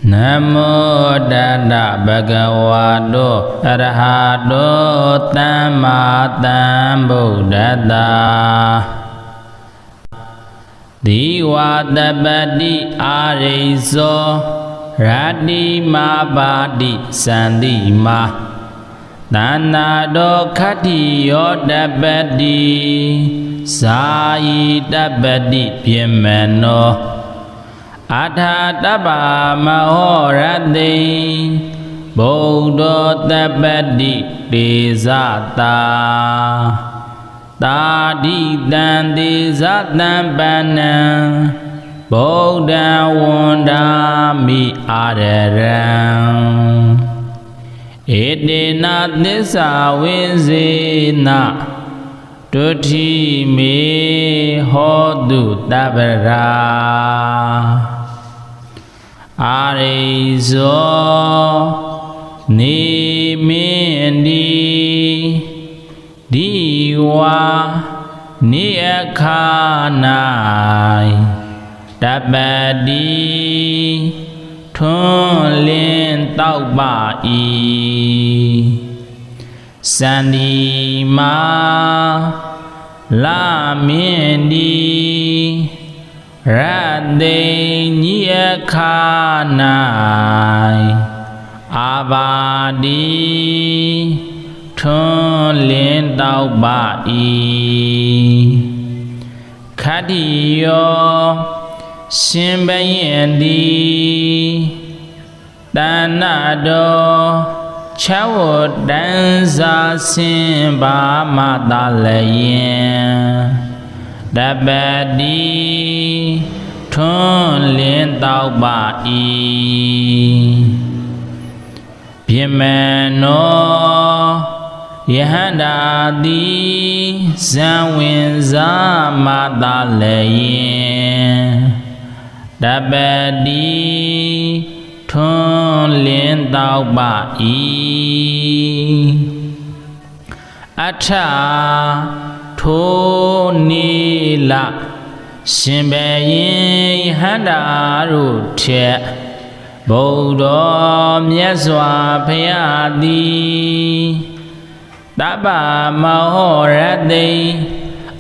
Namo Tassa Bhagavato Arahato Samma Sambuddhassa Diwatabati Ariso Rati Mabadi Sandima Tanado Khati Yodabati Sai Dabati Pyamano Atha Tapa Mahorati Bodho Tapati Desata Tadi Tanti Satampanam Bodha Wandami Araram Edena Nisa Vinsena Tuti Me Hodu Tabara Ariso Nimindi Diwa Niakhanai Tabadi Thunlin Taubai Sandima Lamindi Radhe Nyakhanai Abadi Thunlin Taubai Khatiyo Simbayandi Tanado Chawo Danza Simba Madalayen Dabadi Thunlin Taubai Pyamano Yahandadi Zanwinza Madalayen Dabadi Thunlin Taubai Atha Thonila Simbayin Handaruthya Bodho Myaswa Phayati Tapa Mahorati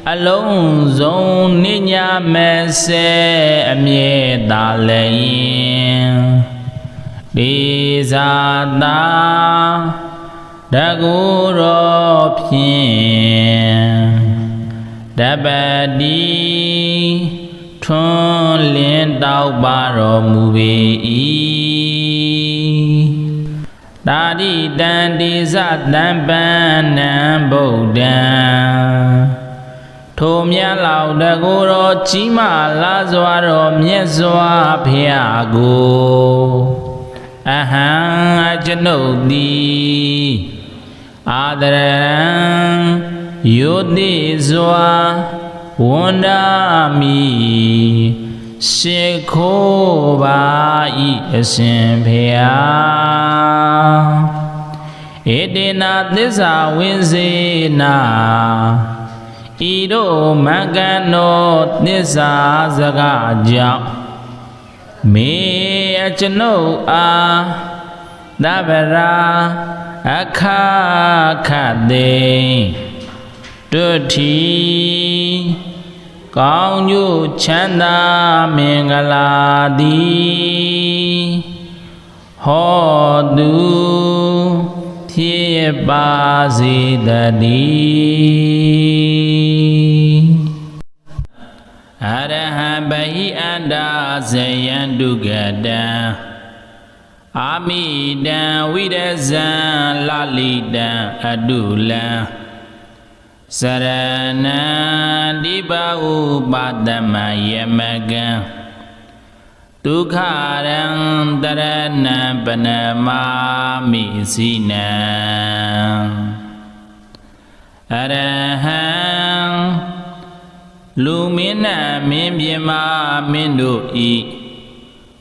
Alone Zone Ninya Mese Amye Dalayin Desata Daguro Pyin Dabadi Thunlin Taubaro Mubi Dadi Dandi Satampanam Bodha Thomya Lao Daguro Chima Lazwaro Myaswa Phyago Aham Ajanodi Adaram Yodizwa Wandami Shekho Bai Asimpya Edena Disa Vinsena Ido Magano Disa Zagaja Me Achano A Dabara Akha Khade Tuti Kaunyu Chanda Mengaladi Hodu Thibazi Dadi Arahabahi Anda Zayandugada Amidan Vidazan Lalidan Adulan Sarana Dibau Badama Yamagan Tukharan Darana Panama Misina Arahang Lumina Mimbima Mindui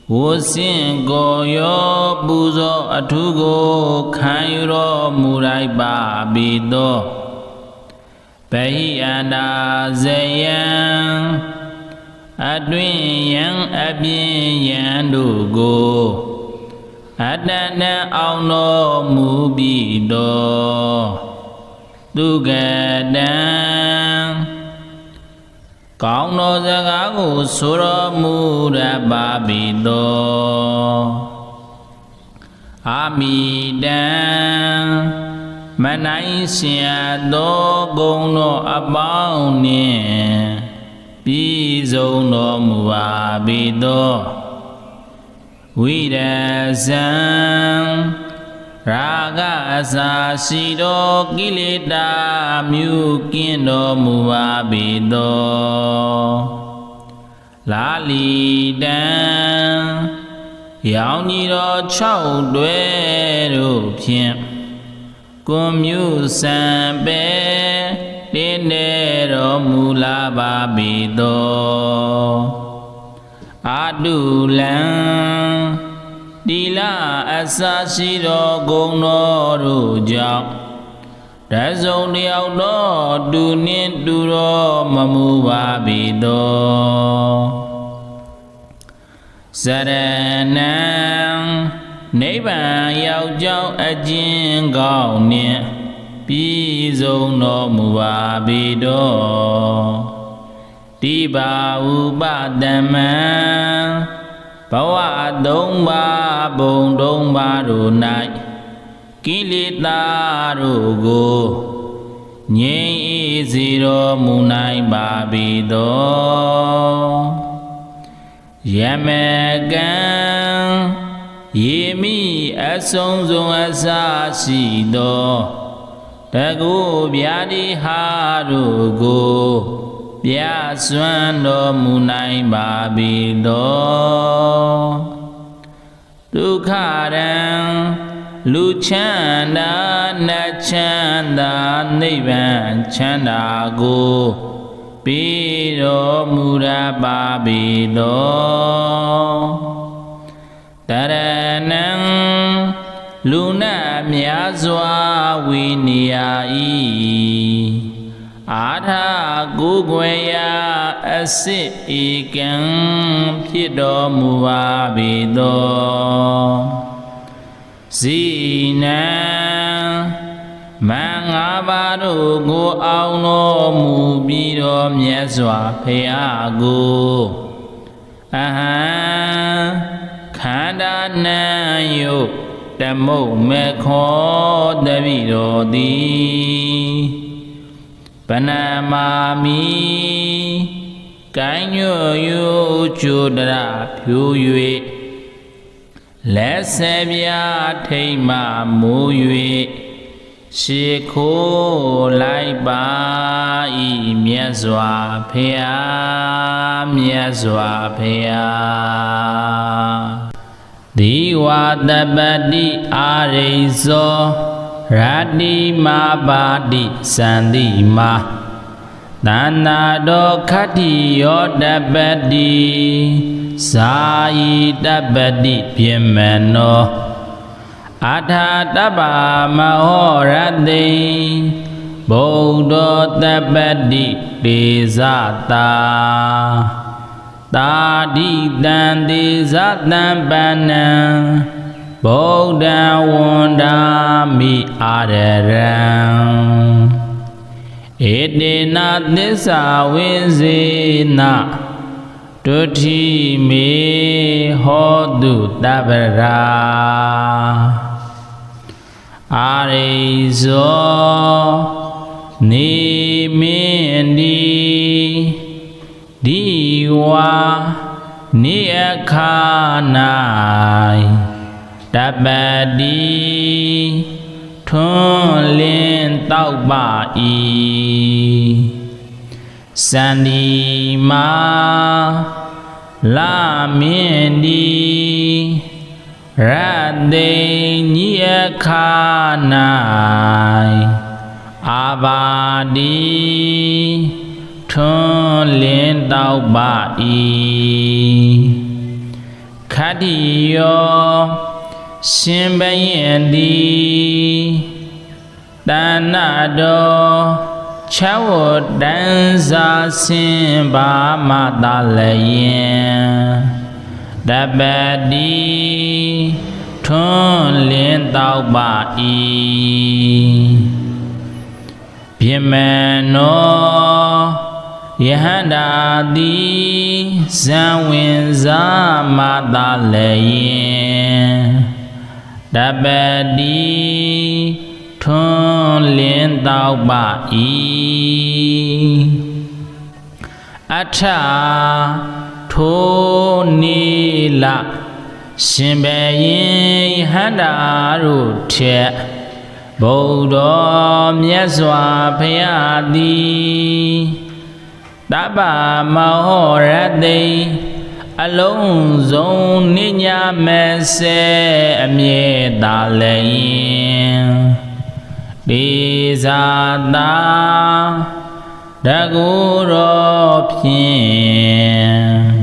Wosin Goyo Buzo Atugo Kayuro Muraiba Bido Pahiyana Zayan Adwin Yang Abin Yang Dugo အတန်တန်အောင်တော်မူပြီးတော့သူကတံကောင်းသောစကားကိုဆိုတော်မူရပါပြီတော်အာမိတံမနိုင်ရှင်အပ်သောဂုဏ်တော်အပေါင်းနှင့်ပြည့်စုံတော်မူပါပြီတော်ဝိရဇံရာဂအစာရှိသောကိလေသာမြုကင်းတော်မူပါပြီတော်လာလီတံရောင်ကြီးတော်6တွဲတို့ဖြင့်ကွန်မြူစံပဲတင်းနေတော်မူလာပါပြီတော်အာတုလံတိလအစာရှိတော်ဂုဏ်တော်တို့ကြောင့်တစုံတယောက်တော့တူနှင့်တူတော်မမူပါပြီတော်စရဏံနိဗ္ဗာန်ရောက်ကြောင်းအကျဉ်ကောင်းနှင့်ပြည့်စုံတော်မူပါပြီတော်တိပါဥပတမံဘဝ3ပါးဘုံ3ပါးတို့၌ကိလေသာတို့ကိုငြိမ်းအေးစေတော်မူနိုင်ပါပြီတော်ယမကံယေမိအဆုံးစုံအစာရှိသောတကုဗျာတိဟာတို့ကိုပြစွမ်းတော်မူနိုင်ပါပြီတော်ဒုက္ခရံလူချမ်းသာနတ်ချမ်းသာနိဗ္ဗာန်ချမ်းသာကိုပြီးတော်မူရပါပြီတော်တရဏံလူနာများစွာဝိနိယဤအာထာကိုယ်ွယ်ရာအစစ်ဧကံဖြစ်တော်မူပါပြီတော်ဇိနံမင်္ဂပါတို့ကိုအောင်တော်မူပြီးတော်မြတ်စွာဘုရားကိုအဟံခန္ဓာနံယုတ်တမုတ်မေခောတပိတော်သည်ပဏမာမိကိုင်းညွယုကျုဒရဖြူ၍လက်ဆေပြထိမ့်မှမူ၍ရှေခိုးလိုက်ပါဤမြတ်စွာဘုရားမြတ်စွာဘုရားဒီဝတပတိအာရိဇောရတ္တိမာပါတိစန္တိမာသန္နာတောခတ္တိယောတပတိဇာယီတပတိပြမနောအထာတပ္ပမဟောရတိဗုဒ္ဓတပတိတေဇတာတာတိတံတေဇတံပဏံဗုဒ္ဓဝန္ဒာမိအာရရံဧတေနသစ္စာဝိဇေနဒုတိမေဟောတုတပ္ပရာအာရိဇောနေမင်းဒီဒီဝါနိအခါ၌တပတိထွန်းလင်းတောက်ပါ၏စန္ဒီမာလာမင်းဒီရတေညိအခါ၌အာဘာဒီထွန်းလင်းတောက်ပါ၏ခတ္တိယောရှင်ဘယင်ဒီတဏ္ဏတော်ချဝတန်စာစင်ဘာမတလယင်တပတိ ထွန်းလင်းတောက်ပါ၏ပြမနောယဟန္တာတိဇံဝင်စားမသာလည်းတပတိထွန်းလင်းတောက်ပါ၏အထထိုနေလရှင်ဘရင်ယဟန္တာတို့ထက်ဗုဒ္ဓမြတ်စွာဘုရားသည်တပ္ပမဟောရတိအလုံးစုံနိညာမစေအမြဲသာလည်းဒေဇာတာတကူရောဖြင့်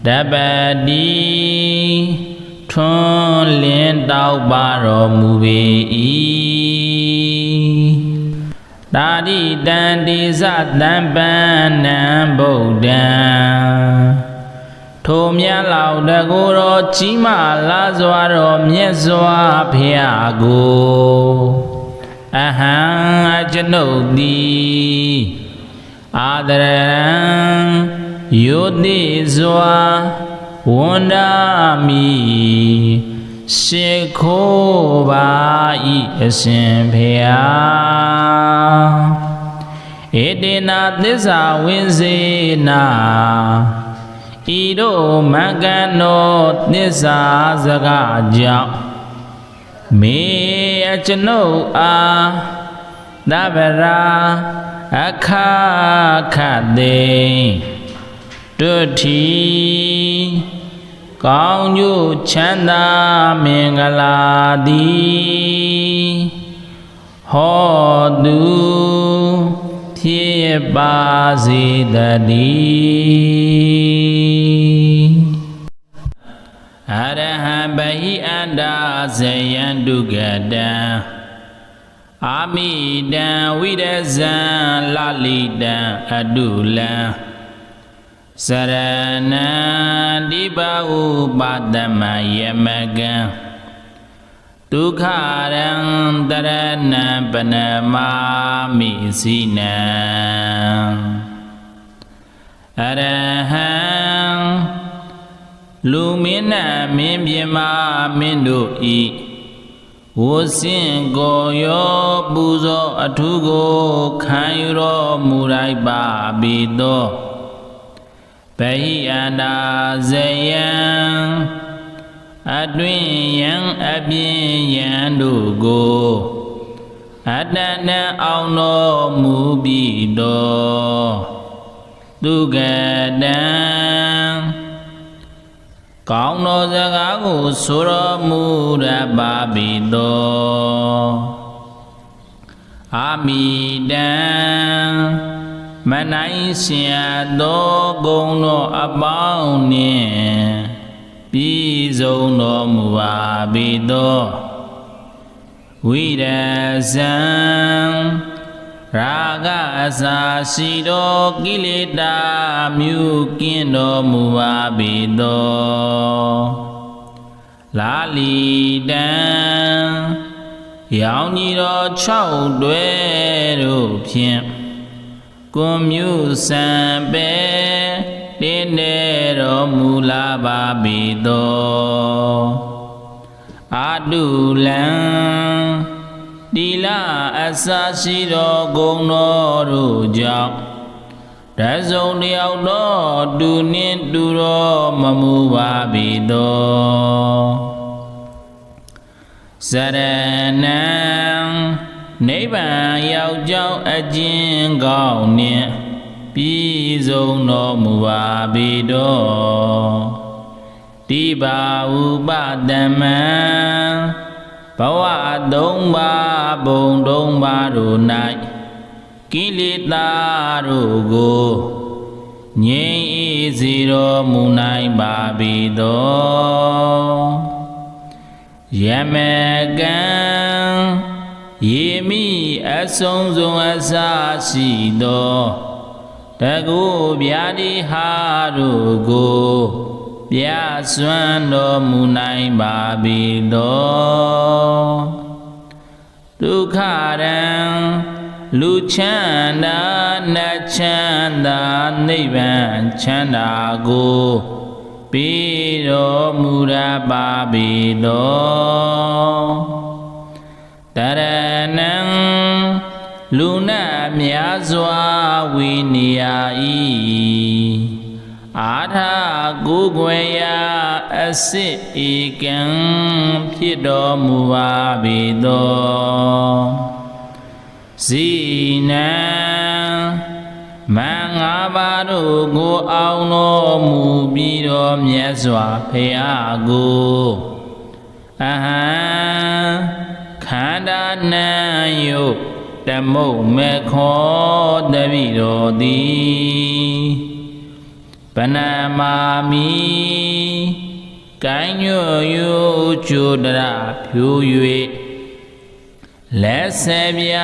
တပတိထွန်းလင်းတောက်ပါတော်မူပေ၏တာတိတံဒေဇတံပန္နံဗုဒ္ဓံထိုမြတ်လောက်တကူရောကြီးမားလာစွာတော်မြတ်စွာဘုရားကိုအဟံအကျွန်ုပ်သည်အာဒရံယုတိစွာဝန္ဒာမိရှိခိုးပါ၏အရှင်ဘုရားဧတေနသစ္စာဝိစေနာဤတို့မင်္ဂန်သောသစ္စာစကားကြောင့်မေအကျွန်ုပ်အားသဗ္ဗရာအခါခတေတုတိကောင်းကျိုးချမ်းသာမင်္ဂလာသည်ဟောတုဖြစ်ပါစေတည်းအရဟံဘဟိအန္တာဇယံဒုက္ကတံအာမိတံဝိရဇံလလိတံအတုလံစရဏံဒီပဥပါဒမယမကံဒုက္ခရံတရဏံပနမာမိစိနံအရဟံလူမင်းနှင့်မင်းပြမမင်းတို့ဤဝစင်ကိုရောပူဇော်အထုကိုခံယူတော်မူလိုက်ပါပြီသောဗဟိအန္တာဇယံအတွင်ယံအပြင်ယံတို့ကိုအတ္တနံအောင်တော်မူပြီးသောသူကတံကောင်းသောစကားကိုဆိုတော်မူရပါပြီသောအာမိတံမနိုင်ရှင်သောဂုဏ်တော်အပေါင်းနှင့်ပြည့်စုံတော်မူပါပြီသောဝိရဇံရာဂအစာရှိသောကိလေသာမြုကင်းတော်မူပါပြီသောလာလီတံရောင်ကြီးတော်6တွဲတို့ဖြင့်ကွန်မြူစံပဲတင်းနေတော်မူလာပါပြီသောအာတုလံတိလအစာရှိတော်ဂုဏ်တော်တို့ကြောင့်တစုံတယောက်တော်တူနှင့်တူတော်မမူပါပြီသောစရဏံနိဗ္ဗာန်ရောက်ကြောင်းအကျဉ်ကောင်းနှင့်ပြည့်စုံတော်မူပါပြီတော်တိပါဥပတမံဘဝသုံးပါးဘုံသုံးပါးတို့၌ကိလေသာတို့ကိုငြိမ်းအေးစေတော်မူနိုင်ပါပြီတော်ယမကံယေမိအဆုံးစုံအစရှိသောတကုဗျာတိဟာတို့ကို ပြစွမ်းတော်မူနိုင်ပါပေသောဒုက္ခရံလူချမ်းသာနတ်ချမ်းသာနိဗ္ဗာန်ချမ်းသာကိုပေးတော်မူရပါပေသောတရဏံလူနာများစွာဝိနိယ၏အာထာကိုယ်ွယ်ရာအစစ်ဧကံဖြစ်တော်မူပါပေသောဇိနံမင်္ဂပါတို့ကိုအောင်တော်မူပြီးတော်မြတ်စွာဘုရားကိုအဟံခန္ဓာနံယုတ်တမုတ်မေခောတပိတော်သည်ပဏမာမိကိုင်းညွတ်ယုကျုဒရဖြူ၍လက်ဆေပြ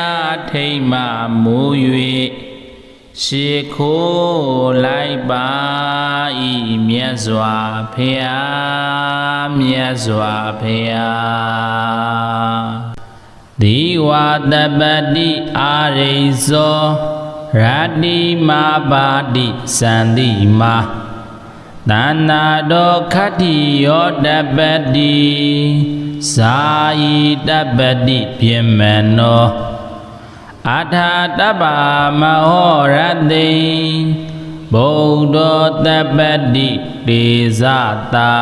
ထိမ့်မှမိုး၍ရှေခိုးလိုက်ပါ၏မြတ်စွာဘုရားမြတ်စွာဘုရားဒီဝတပတိအာရိဇောရတိမာပါတိစန္တိမာသန္နာတောခတ္တိယောတပတိဇာယီတပတိပြမနောအထာတပ္ပမဟောရတိဗုဒ္ဓတပတိတေဇတာ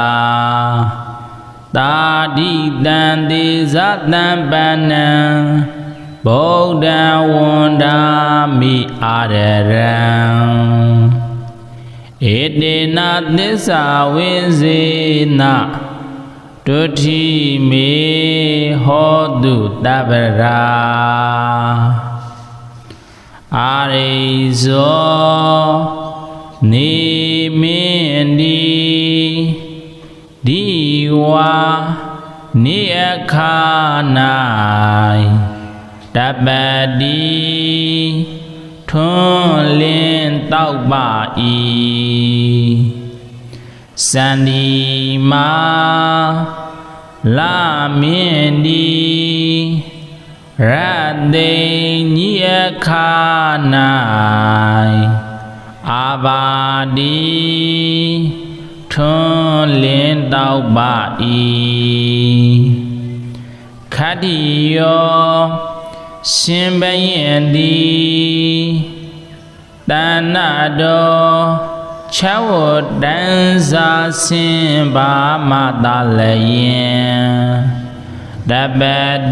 တာတိတံတေဇတံပနံဗုဒ္ဓံဝန္ဒာမိအာရရံဧတေနသစ္စာဝိဇေနဒုတိမေဟောတုတပ္ပရာအာရိဇောနေမင်းဒီဒီဝါနိအခါ၌တပ္ပတိထွန်းလင်းတောက်ပါ၏စန္ဒီမာလာမင်းဒီရတေညိအခါ၌အာဘာတိထွန်းလင်းတောက်ပါ၏ခတ္တိယောရှင်ဘယင်တိတဏ္ဏတော်ချဝတံစာစင်ဘာမတလယင်တပ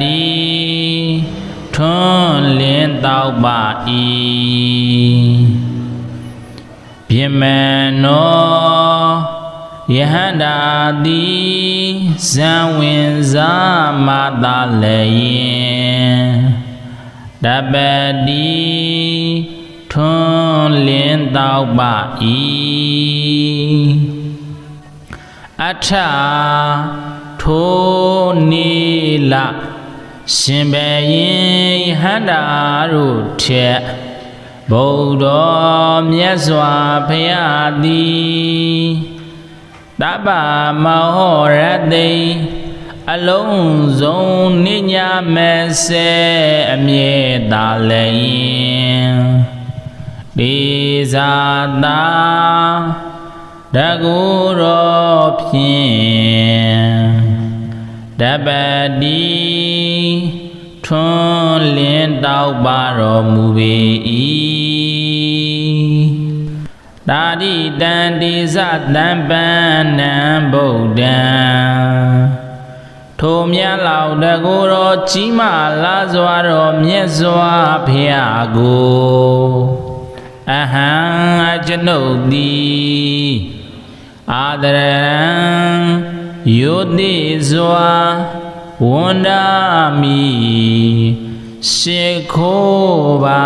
တိထွန်းလင်းတောက်ပါ၏ပြမနောယဟန္တာတိဇံဝင်ဇာမတလယင်တပတိထွန်းလင်းတောက်ပါ၏အထထိုနေလရှင်ဘယင်ယဟန္တာတို့ထက်ဗုဒ္ဓမြတ်စွာဘုရားသည်တပ္ပမဟောရတိအလုံးစုံနိညာမေစေအမြဲတာလည်းဒေဇာတာတကူရောဖြင့်တပတိထွန်းလင်းတောက်ပါတော်မူပေ၏တာတိတံဒေဇတံပန္နံဗုဒ္ဓံထိုမြတ်လောက်တကူတော်ကြီးမားလာစွာတော်မြတ်စွာဘုရားကိုအဟံအကျွန်ုပ်သည်အာဒရံယုတိစွာဝန္ဒာမိရှိခိုးပါ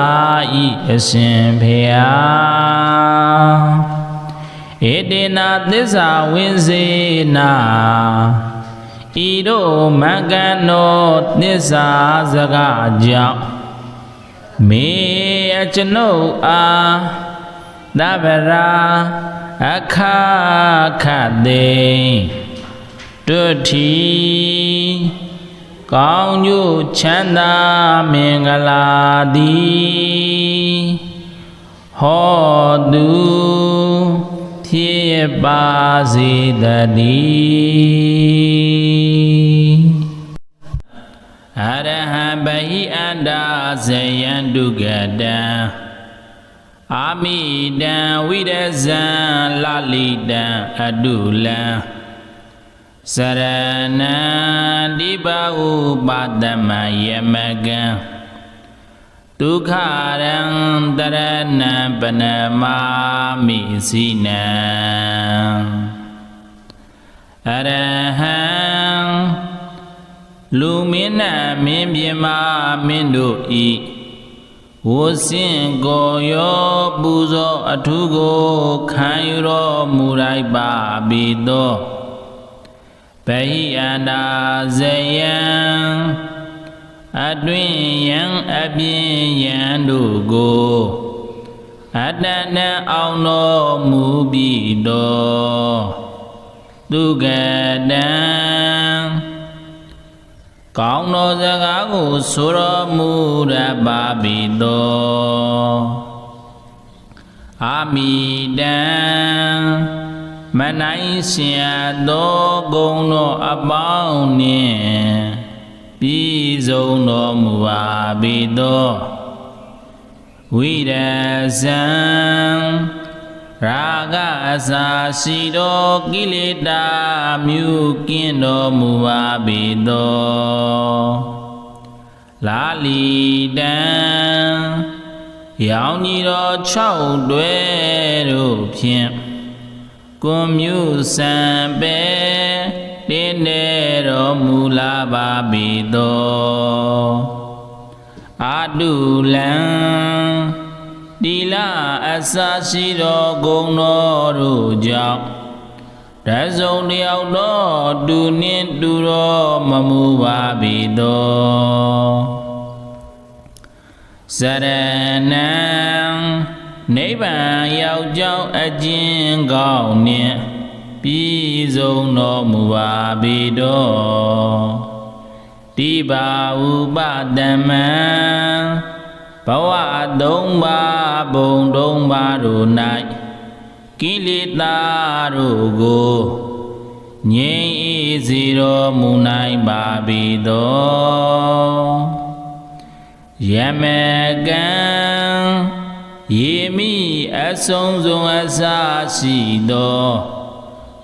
၏အရှင်ဘုရားဧတေနသစ္စာဝိဇေနဤတို့မဂ္ဂနောသစ္စာစကားကြောင့်မေအကျွန်ုပ်အားသဗ္ဗရာ အခါခတ်သိတွထီကောင်းကျိုးချမ်းသာမင်္ဂလာသည်ဟောတုဖြစ်ပါစေတည်းအရဟံဗဟိအန္တာဇယံဒုက္ကတံအာမိတံဝိရဇံလလိတံအတုလံစရဏံဒီပဥပါဒမယမကံဒုက္ခရံတရဏံပနမာမိစိနံအရဟံလူမင်းနှင့်မင်းပြမမင်းတို့ဤဝစင်ကိုရောပူဇော်အထုကိုခံယူတော်မူလိုက်ပါပြီသောဗဟိအန္တာဇယံအတွင်ယံအပြင်ယံတို့ကိုအတ္တနံအောင်တော်မူပြီသောသူကတံကောင်းသောစကားကိုဆိုတော်မူရပါပြီသောအာမိတံမနိုင်ရှင်သောဂုဏ်တော်အပေါင်းနှင့်ပြည့်စုံတော်မူပါပြီသောဝိရဇံရာဂအစာရှိသောကိလေသာမျိုးကင်းတော်မူပါပြီသောလာလီတံရောင်ကြီးတော်6တွဲတို့ဖြင့်ကွန်မျိုးစံပဲတင်းနေတော်မူလာပါပြီသောအာတုလံတိလအစာရှိတော်ဂုဏ်တော်တို့ကြောင့်တစုံတယောက်တော့တူနှင့်တူတော်မမူပါပြီသောစရဏံနိဗ္ဗာန်ရောက်ကြောင်းအကျဉ်ကောင်းနှင့်ပြည့်စုံတော်မူပါပြီတော်တိပါဥပတမံဘဝ3ပါးဘုံ3ပါးတို့၌ကိလေသာတို့ကိုငြိမ်းအေးစေတော်မူနိုင်ပါပြီသောယမကံယေမိအဆုံးစုံအစရှိသော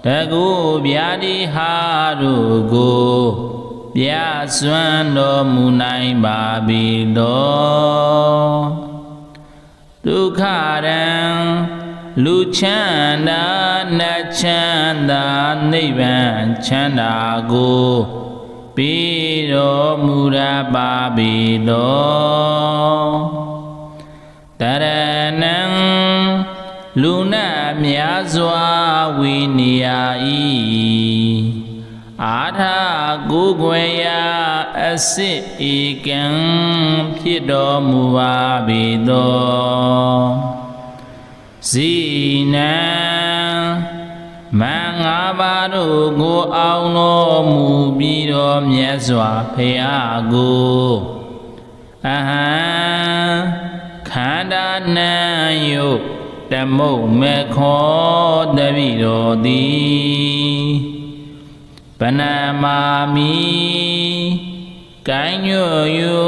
တကုဗျာတိဟာတို့ကိုပြစွမ်းတော်မူနိုင်ပါပြီသောဒုက္ခရံလူချမ်းသာနတ်ချမ်းသာနိဗ္ဗာန်ချမ်းသာကိုပေးတော်မူရပါပြီသောတရဏံလူနာများစွာဝိနိယဤအာထာကိုယ်ွယ်ရာအစစ်ဧကံဖြစ်တော်မူပါပြီသောဇိနံမင်္ဂပါတို့ကိုအောင်တော်မူပြီးတော်မြတ်စွာဘုရားကိုအဟံခန္ဓာနံယုတ်တမုတ်မေခောတပိတော်သည်ပနမာမိကိုင်းညွယု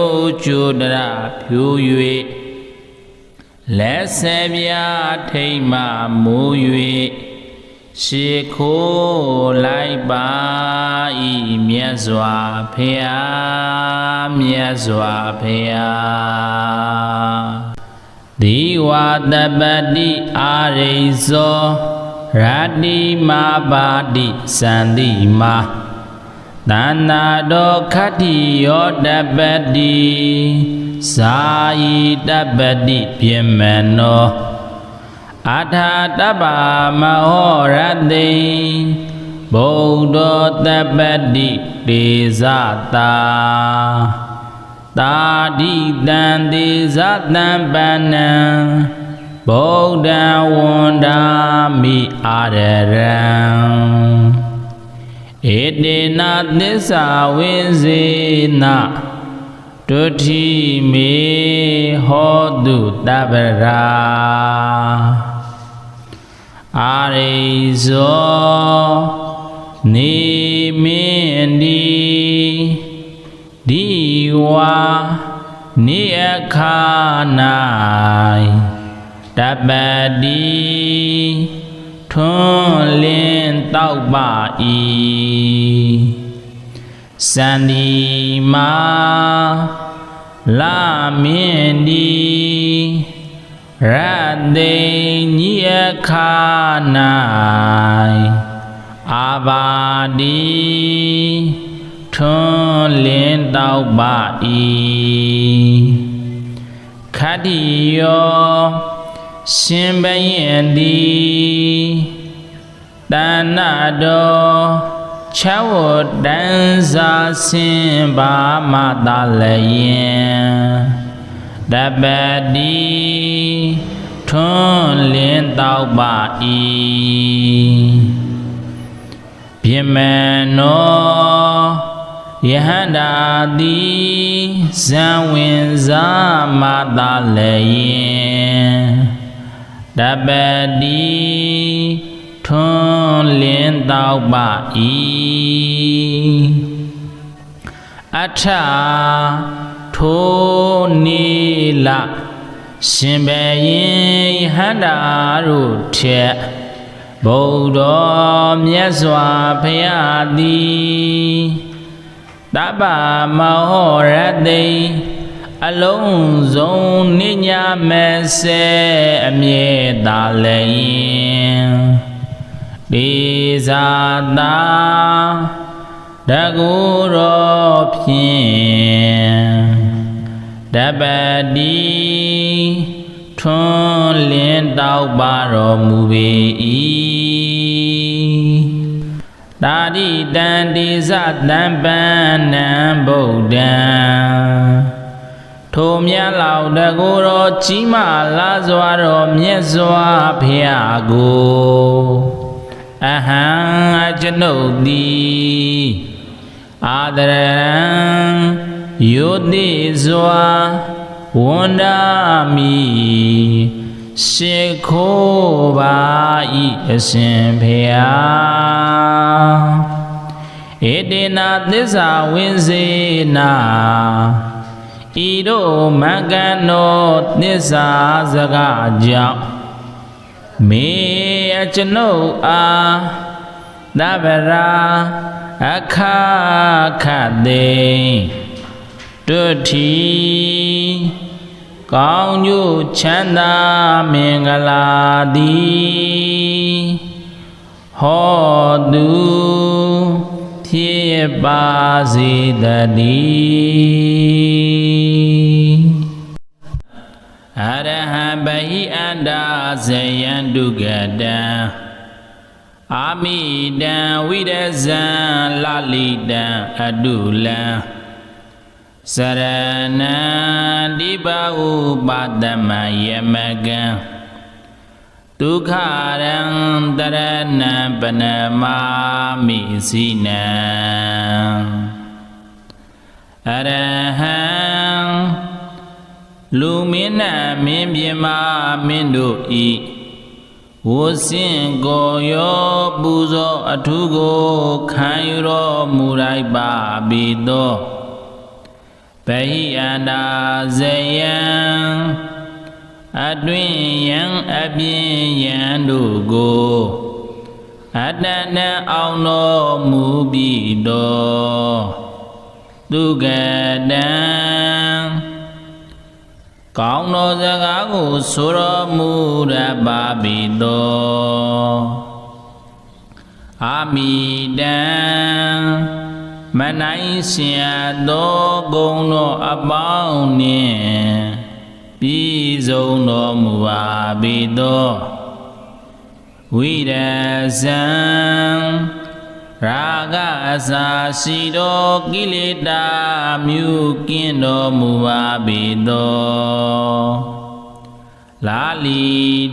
ကျုဒရဖြူ၍လက်ဆေပြထိမ့်မှမိုး၍ရှေခိုးလိုက်ပါဤမြတ်စွာဘုရားမြတ်စွာဘုရားဒီဝတပတိအာရိဇောရတိမာပါတိစန္တိမာသန္တာတော်ခတ္တိယောတပတိဇာယီတပတိပြမနောအထာတပ္ပမဟောရတိဗုဒ္ဓတပတိတေဇတာတာတိတံတေဇတံပဏံ ဗုဒ္ဓဝန္ဒာမိအာရရံဧတေနသစ္စာဝိဇေနဒုတိမေဟောတုတပ္ပရာအာရိဇောနေမင်းဒီဒီဝါနိအခါ၌တပ္ပတိထွန်းလင်းတောက်ပါ၏စန္ဒီမာလာမင်းဒီရတေညိအခါ၌အာဘာတိထွန်းလင်းတောက်ပါ၏ခတ္တိယောရှင်ဘယင်သည်တဏ္ဍတော်ခြေဝတန်းစာစင်ပါမသာလျင်တပ္ပတိထွန်းလင်းတောက်ပါ၏ပြမနောယဟန္တာတိဇံဝင်စားမသာလျင်တပ္ပတိထွန်းလင်းတောက်ပါ၏အထထိုနေလရှင်ဘယင်ယဟန္တာတို့ထက်ဗုဒ္ဓမြတ်စွာဘုရားသည်တပ္ပမဟောရတိအလုံးစုံနိညာမေစေအမြဲသာလျင်ဒေဇာတာတကူရောဖြင့်တပ္ပတိထွန်းလင်းတောက်ပါတော်မူပေ၏တာတိတံဒေဇတံပန္နံဗုဒ္ဓံထိုမြတ်လောက်တကူတော်ကြီးမားလာစွာတော်မြတ်စွာဘုရားကိုအဟံအကျွန်ုပ်သည်အာဒရံယုတိစွာဝန္ဒာမိရှိခိုးပါ၏အရှင်ဘုရားဧတေနသစ္စာဝိဇေနဤတို့မကံတော်သစ္စာစကားကြောင့်မေအကျွန်ုပ်အားသဗ္ဗရာအခါခတေတုတိကောင်းကျိုးချမ်းသာမင်္ဂလာသည်ဟောတုဖြစ်ပါစေတည်းအရဟံဗဟိအန္တာဇယံဒုက္ကတံအာမိတံဝိရဇံလလိတံအတုလံစရဏံဒီပဥပါဒမယမကံဒုက္ခရံတရဏံပနမာမိစိနံအရဟံလူမင်းနှင့်မင်းပြမမင်းတို့ဤဝစင်ကိုရောပူဇော်အထုကိုခံယူတော်မူလိုက်ပါပြီသောဗဟိအန္တာဇယံအတွင်ယံအပြင်ယံတို့ကိုအတဏ္ဏအောင်တော်မူပြီးသောသူကတံကောင်းသောစကားကိုဆိုတော်မူရပါပြီသောအာမိတံမနိုင်ရှင်သောဂုဏ်တော်အပေါင်းနှင့်ပြည့်စုံတော်မူပါပြီသောဝိရဇံရာဂအစာရှိသောကိလေသာမြူကင်းတော်မူပါပြီသော လာလီ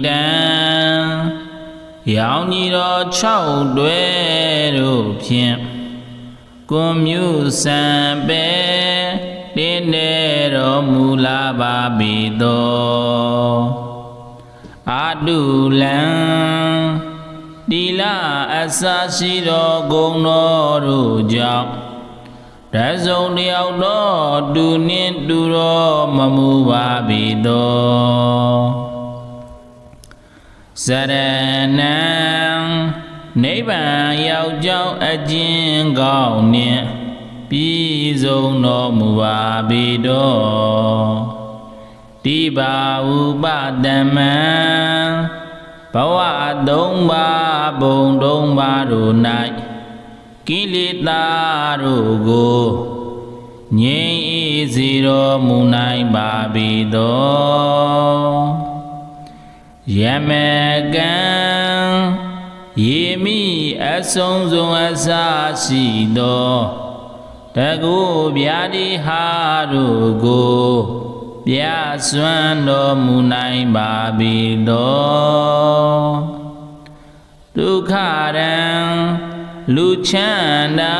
တံရောင်ကြီးတော်6တွဲတို့ဖြင့်ကွန်မြူစံပဲတင်းနေတော်မူလာပါပေသောအာတုလံတိလအစရှိတော်ဂုဏ်တော်တို့ကြောင့်တစုံတယောက်တော့တူနှင့်တူတော်မမူပါပေသောစရဏံနိဗ္ဗာန်ရောက်ကြောင်းအကျဉ်ကောင်းနှင့်ပြည့်စုံတော်မူပါပေတော်တိဘာဥပတမံဘဝ3ပါးဘုံ3ပါးတို့၌ကိလေသာတို့ကိုငြိမ်းအေးစေတော်မူနိုင်ပါပေသောယမကံယေမိအဆုံးစုံအစရှိသောတကုဗျာတိဟာတို့ကိုပြစွမ်းတော်မူနိုင်ပါပေသောဒုက္ခရံလူချမ်းသာ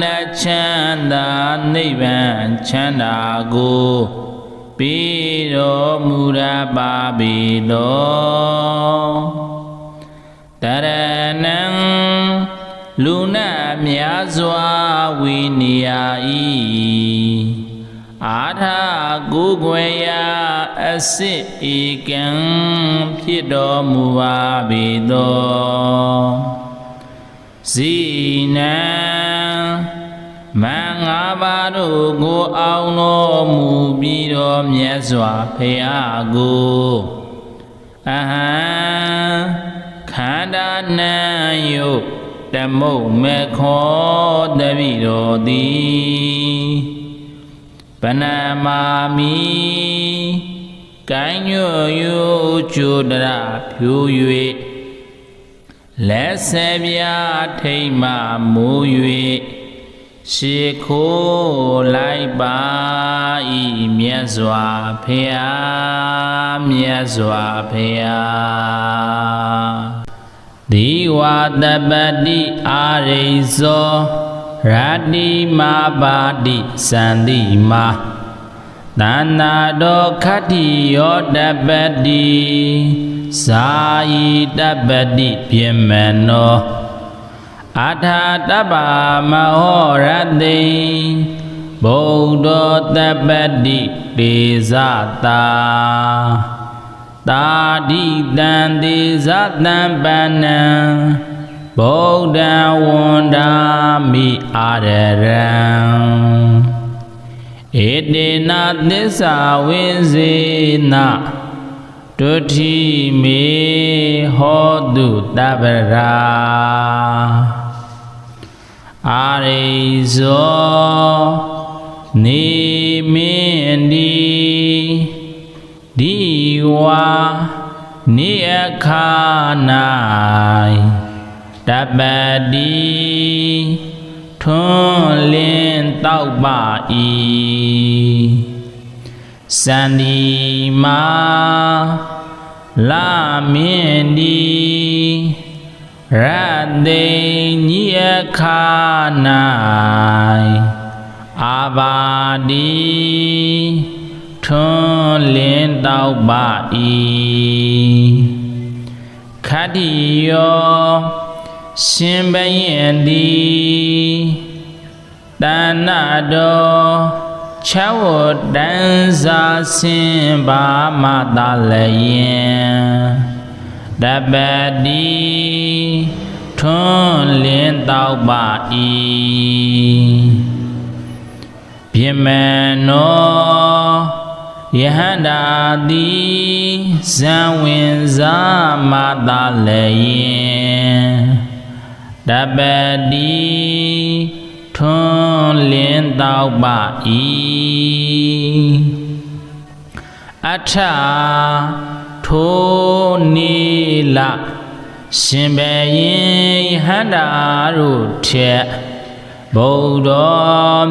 နတ်ချမ်းသာနိဗ္ဗာန်ချမ်းသာကိုပေးတော်မူရပါပေသောတရဏံလူနာများစွာဝိနိယဤအာထာကိုယ်ွယ်ရာအစစ်ဧကံဖြစ်တော်မူပါပေသောဇိနံမင်္ဂပါတို့ကိုအောင်တော်မူပြီးတော်မြတ်စွာဘုရားကိုအဟံခန္ဓာနံယုတ်တမုတ်မေခောတပိတော်သည်ပဏမာမိကိုင်းညွယုကျုဒရဖြူ၍လက်ဆေပြထိမ့်မှမူ၍ရှေခိုးလိုက်ပါဤမြတ်စွာဘုရားမြတ်စွာဘုရားဒီဝတပတိအာရိဇောရတိမာပါတိစန္တိမာသန္နာတော်ခတ္တိယောတပတိဇာယီတပတိပြမနောအာထာတပ္ပမဟောရတိဗုဒ္ဓတပတိတေဇတာတာတိတံတေဇတံပဏံဗုဒ္ဓဝန္ဒာမိအာရရံဧတေနသစ္စာဝိဇေနဒုတိမေဟောတုတပ္ပရာအာရိဇောနေမင်းဒီဒီဝါနိအခါ၌တပတိထွန်းလင်းတောက်ပါ၏စန္ဒီမာလာမင်းဒီရတေညိအခါ၌အာဘာဒီထွန်းလင်းတောက်ပါ၏ခတ္တိယောရှင်ဘယင်ဒီတဏ္ဏတော်ချဝတံစာစင်ဘာမတလည်းတပတိထွန်းလင်းတောက်ပါ၏ပြမနောယဟန္တာတိဇံဝင်စားမတလည်းတပတိထွန်းလင်းတောက်ပါ၏အထထိုနီလရှင်ဘယင်ယဟန္တာတို့ထက်ဗုဒ္ဓ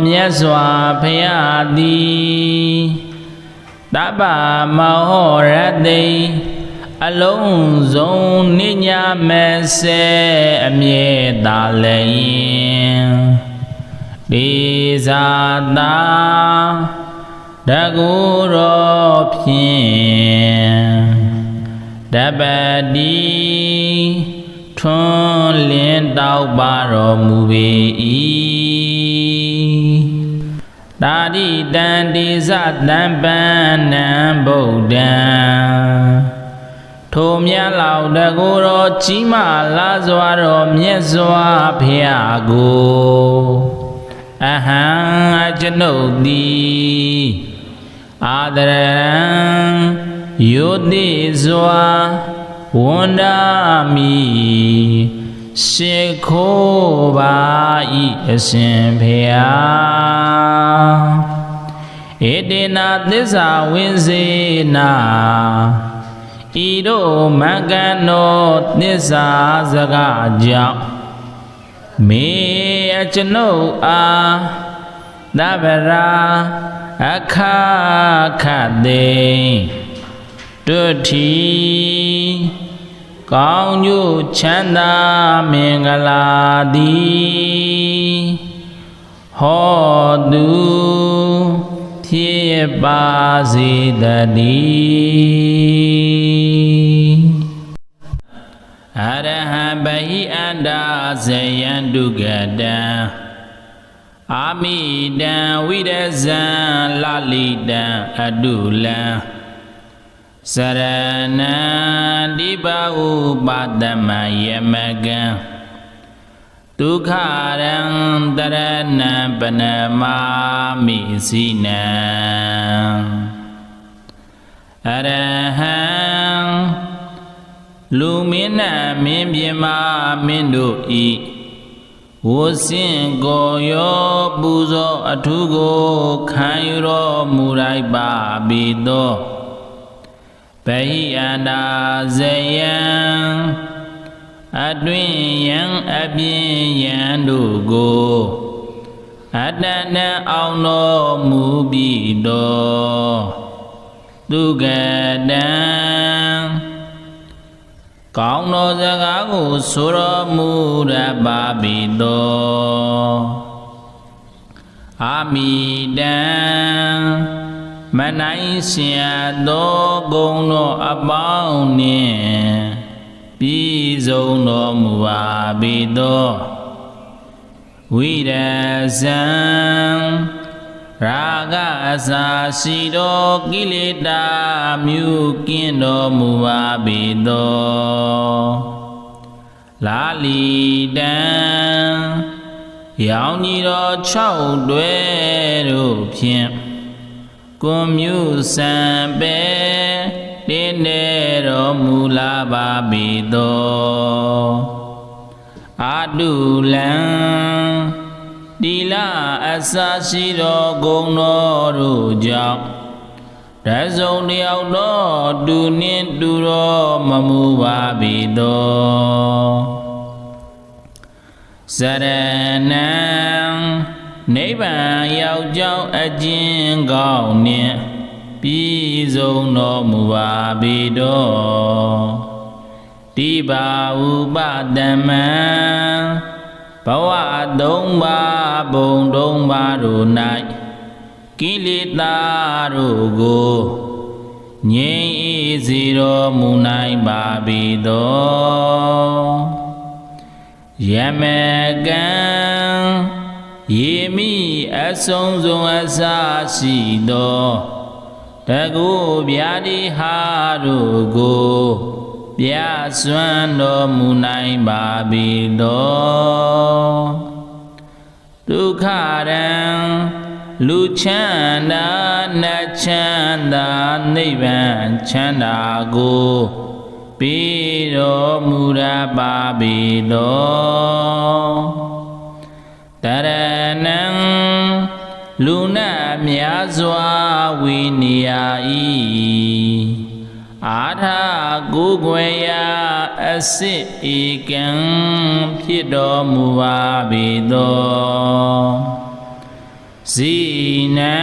မြတ်စွာဘုရားသည် Taba Mahorati Alone zone Ninya Messe Amye Dalayin Dizada Daguro Pien Dabadi Tun Lin Dao Baro Mubi Dadi Dandi Zadan Banan Bodan Tomya Lao Daguro Chima Lazwaro Miezwa Piago Ahang Ajanodi Adaran Yodizwa Wandami Shikoba Isimpia Edina Disa Wizina Ido Magano Disa Zagaja Me Achano Dabara Akakade Dirty Kaun yu chanda mengaladi Hodu Thiye bazi dadi Arahan bahi anda zayandu gada Amidan widazan lalidan adulan Sarana Dibau Badama Yamagan Tukharan Darana Panama Misina Arahan Lumina Mimbima Mindui Wosin Goyo Buzo Atugo Kayuro Murai Babido Payanda Zayan Adwin Yang Abin Yandugo Adana Auno Mubido Dugadan Kauno Zagago Sura Mura Babido Amidan Manai Sia Do Gono Abao Ni Pizo No Muabido Widazan Raga Asasido Gilida Mukindo Muabido Lalidan Yaunido Chow Dweru Pien Kumyu Sambe Dinero Mula Babido Adulan Dila Asasiro Gono Rujak Razon Diao Do Dunin Duro Mamu Babido Saranang Neighbor Yao Jiao Ajin Gao Nian Pizo no Muabido Tiba Ubadama Bawa Dongba Bong Dongba Runai Kilita Rugo Nye Zero Munai Babido Yamegan Yemi Asonzo Asasido Tago Biadi Harugo Biaswando Munai Babido Dukharan Luchanda Nachanda Nivan Chandago Piro Mura Babido Taranang Luna Miazwa Winiyai Adha Gugwaya Asit Ikan Pido Muabido Zina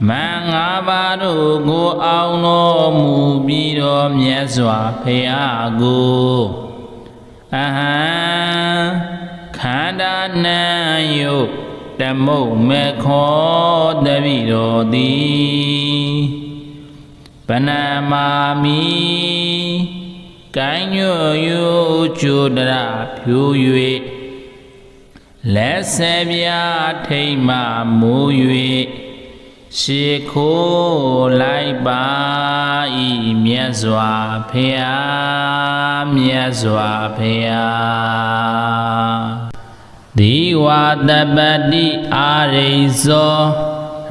Manga ပါတို့ကိုအောင်တော်မူပြီးတော်မြတ်စွာဘုရားကိုအဟံခန္ဓာနံယုတမုတ်မေခောတပိတော်သည်ပဏမာမိကိုင်းညွယုကျူတရဖြူ၍လက်ဆေပြထိမ့်မှမူ၍ရှေခိုးလိုက်ပါဤမြတ်စွာဘုရားမြတ်စွာဘုရားဒီဝတပတိအာရိဇော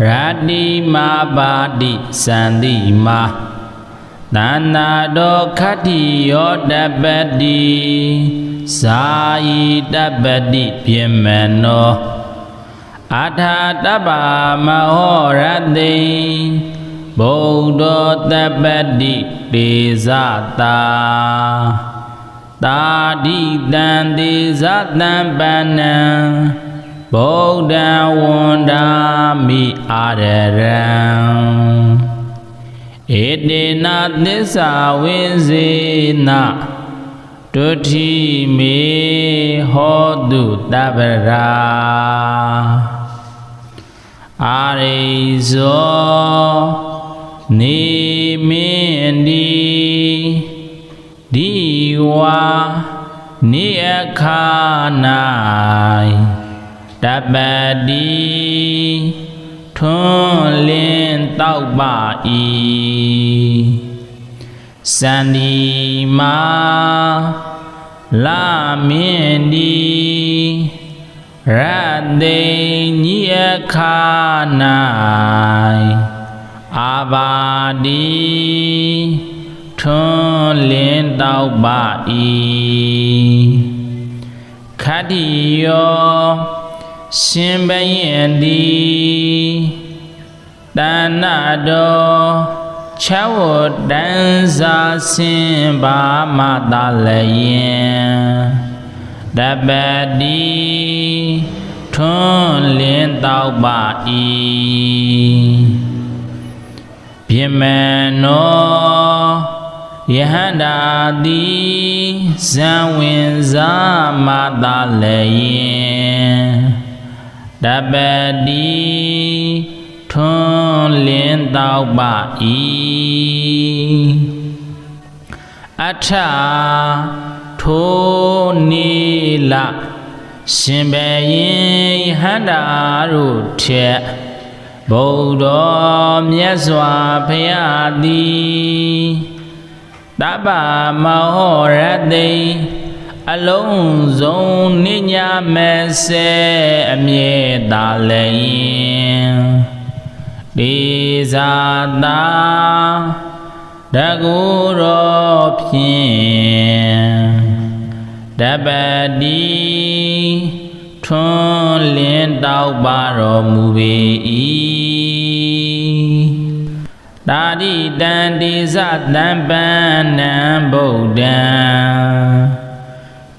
ရတ္တိမာပါတိစန္တိမာသန္နာတောခတ္တိယောတပတိဇာယီတပတိပြမနောအထာတပ္ပမဟောရတိဗုဒ္ဓတပတိတေဇတာတာတိတံတေဇတံပဏံဗုဒ္ဓဝန္ဒာမိအာရရံဧတေနသစ္စာဝိဇေနဒုတိမေဟောတုတပ္ပရာအာရိဇောနေမင်းဒီဒီဝါနိအခါ၌တပတိထွန်းလင်းတောက်ပါ၏စန္ဒီမာလာမင်းဒီရတေညိအခါ၌အာဘာဒီထွန်းလင်းတောက်ပါ၏ခတ္တိယောရှင်ဘယင်ဒီတဏ္ဏတော်ချဝတန်စာစင်ပါမတလျင်တပတိထွန်းလင်းတောက်ပါ၏ပြမနောယဟန္တာတိဇံဝင်စားမတလျင်တပတိထွန်းလင်းတောက်ပါ၏အထထိုနီလရှင်ဘယင်ဟန္တာတို့ထက်ဗုဒ္ဓမြတ်စွာဘုရားသည်တပ္ပမဟောရတိအလုံးစုံနိညာမေစေအမြဲတာလည်းဒေဇာတာတကူရောဖြင့်တပတိထွန်းလင်းတောက်ပါတော်မူပေ၏တာတိတံဒေဇတံပဏံဗုဒ္ဓံ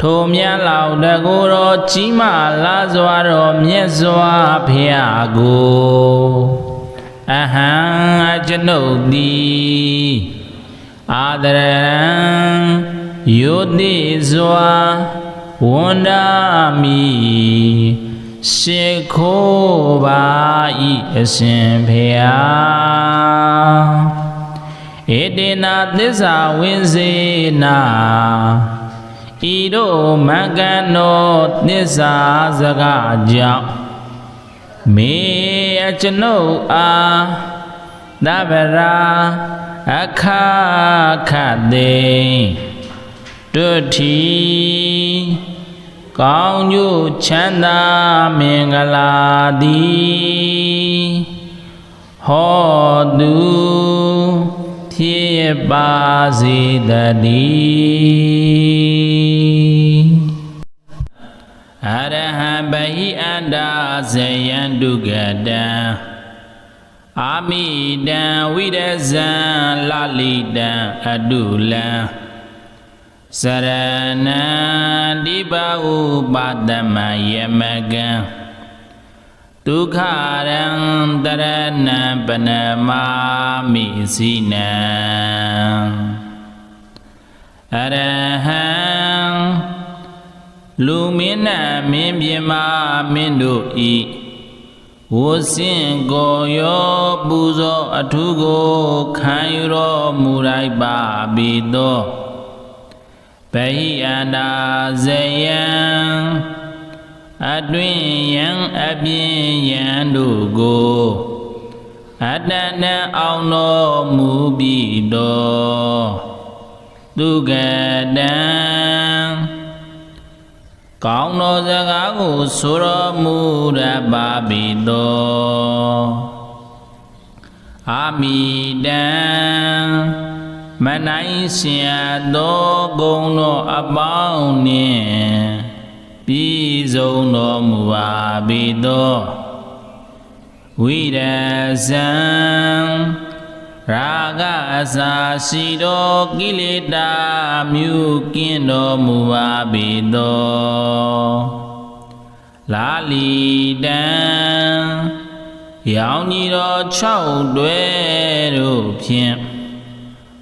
ထိုမြတ်လောက်တကူရောကြီးမားလာစွာတော်မြတ်စွာဘုရားကိုအဟံအကျွန်ုပ်သည်အာဒရံယုတိစွာဝန္ဒာမိရှိခိုးပါ၏အရှင်ဘုရားဧတေနသစ္စာဝိဇေနဤတို့မင်္ဂန်သောသစ္စာစကားကြောင့်မေအကျွန်ုပ်အားသဗ္ဗရာအခါခတေတုတိကောင်းကျိုးချမ်းသာမင်္ဂလာသည်ဟောတုဖြစ်ပါစေတည်းအရဟံဘဟိအန္တာဇယံဒုက္ကတံအာမိတံဝိရဇံလလိတံအတုလံစရဏံဒီပါဥပတမယမကံတ ဒုက္ခရံတရဏံပနမာမိစိနံအရဟံလူမင်းနှင့်မင်းပြမမင်းတို့ဤဝစင်ကိုရောပူဇော်အထုကိုခံယူတော်မူလိုက်ပါပြီသောဗဟိအန္တာဇယံအတွင်ယံအပြင်ယံတို့ကိုအတ္တနံအောင်တော်မူပြီးတော်သူကတံကောင်းသောစကားကိုဆိုတော်မူရပါပြီတော်အာမိတံမနိုင်ရှင်သောဂုဏ်တော်အပေါင်းနှင့်ပြည့်စုံတော်မူပါပြီတော်ဝိရဇံရာဂအစာရှိသောကိလေသာမြုကင်းတော်မူပါပြီတော်လာလီတံရောင်ကြီးတော်6တွဲတို့ဖြင့်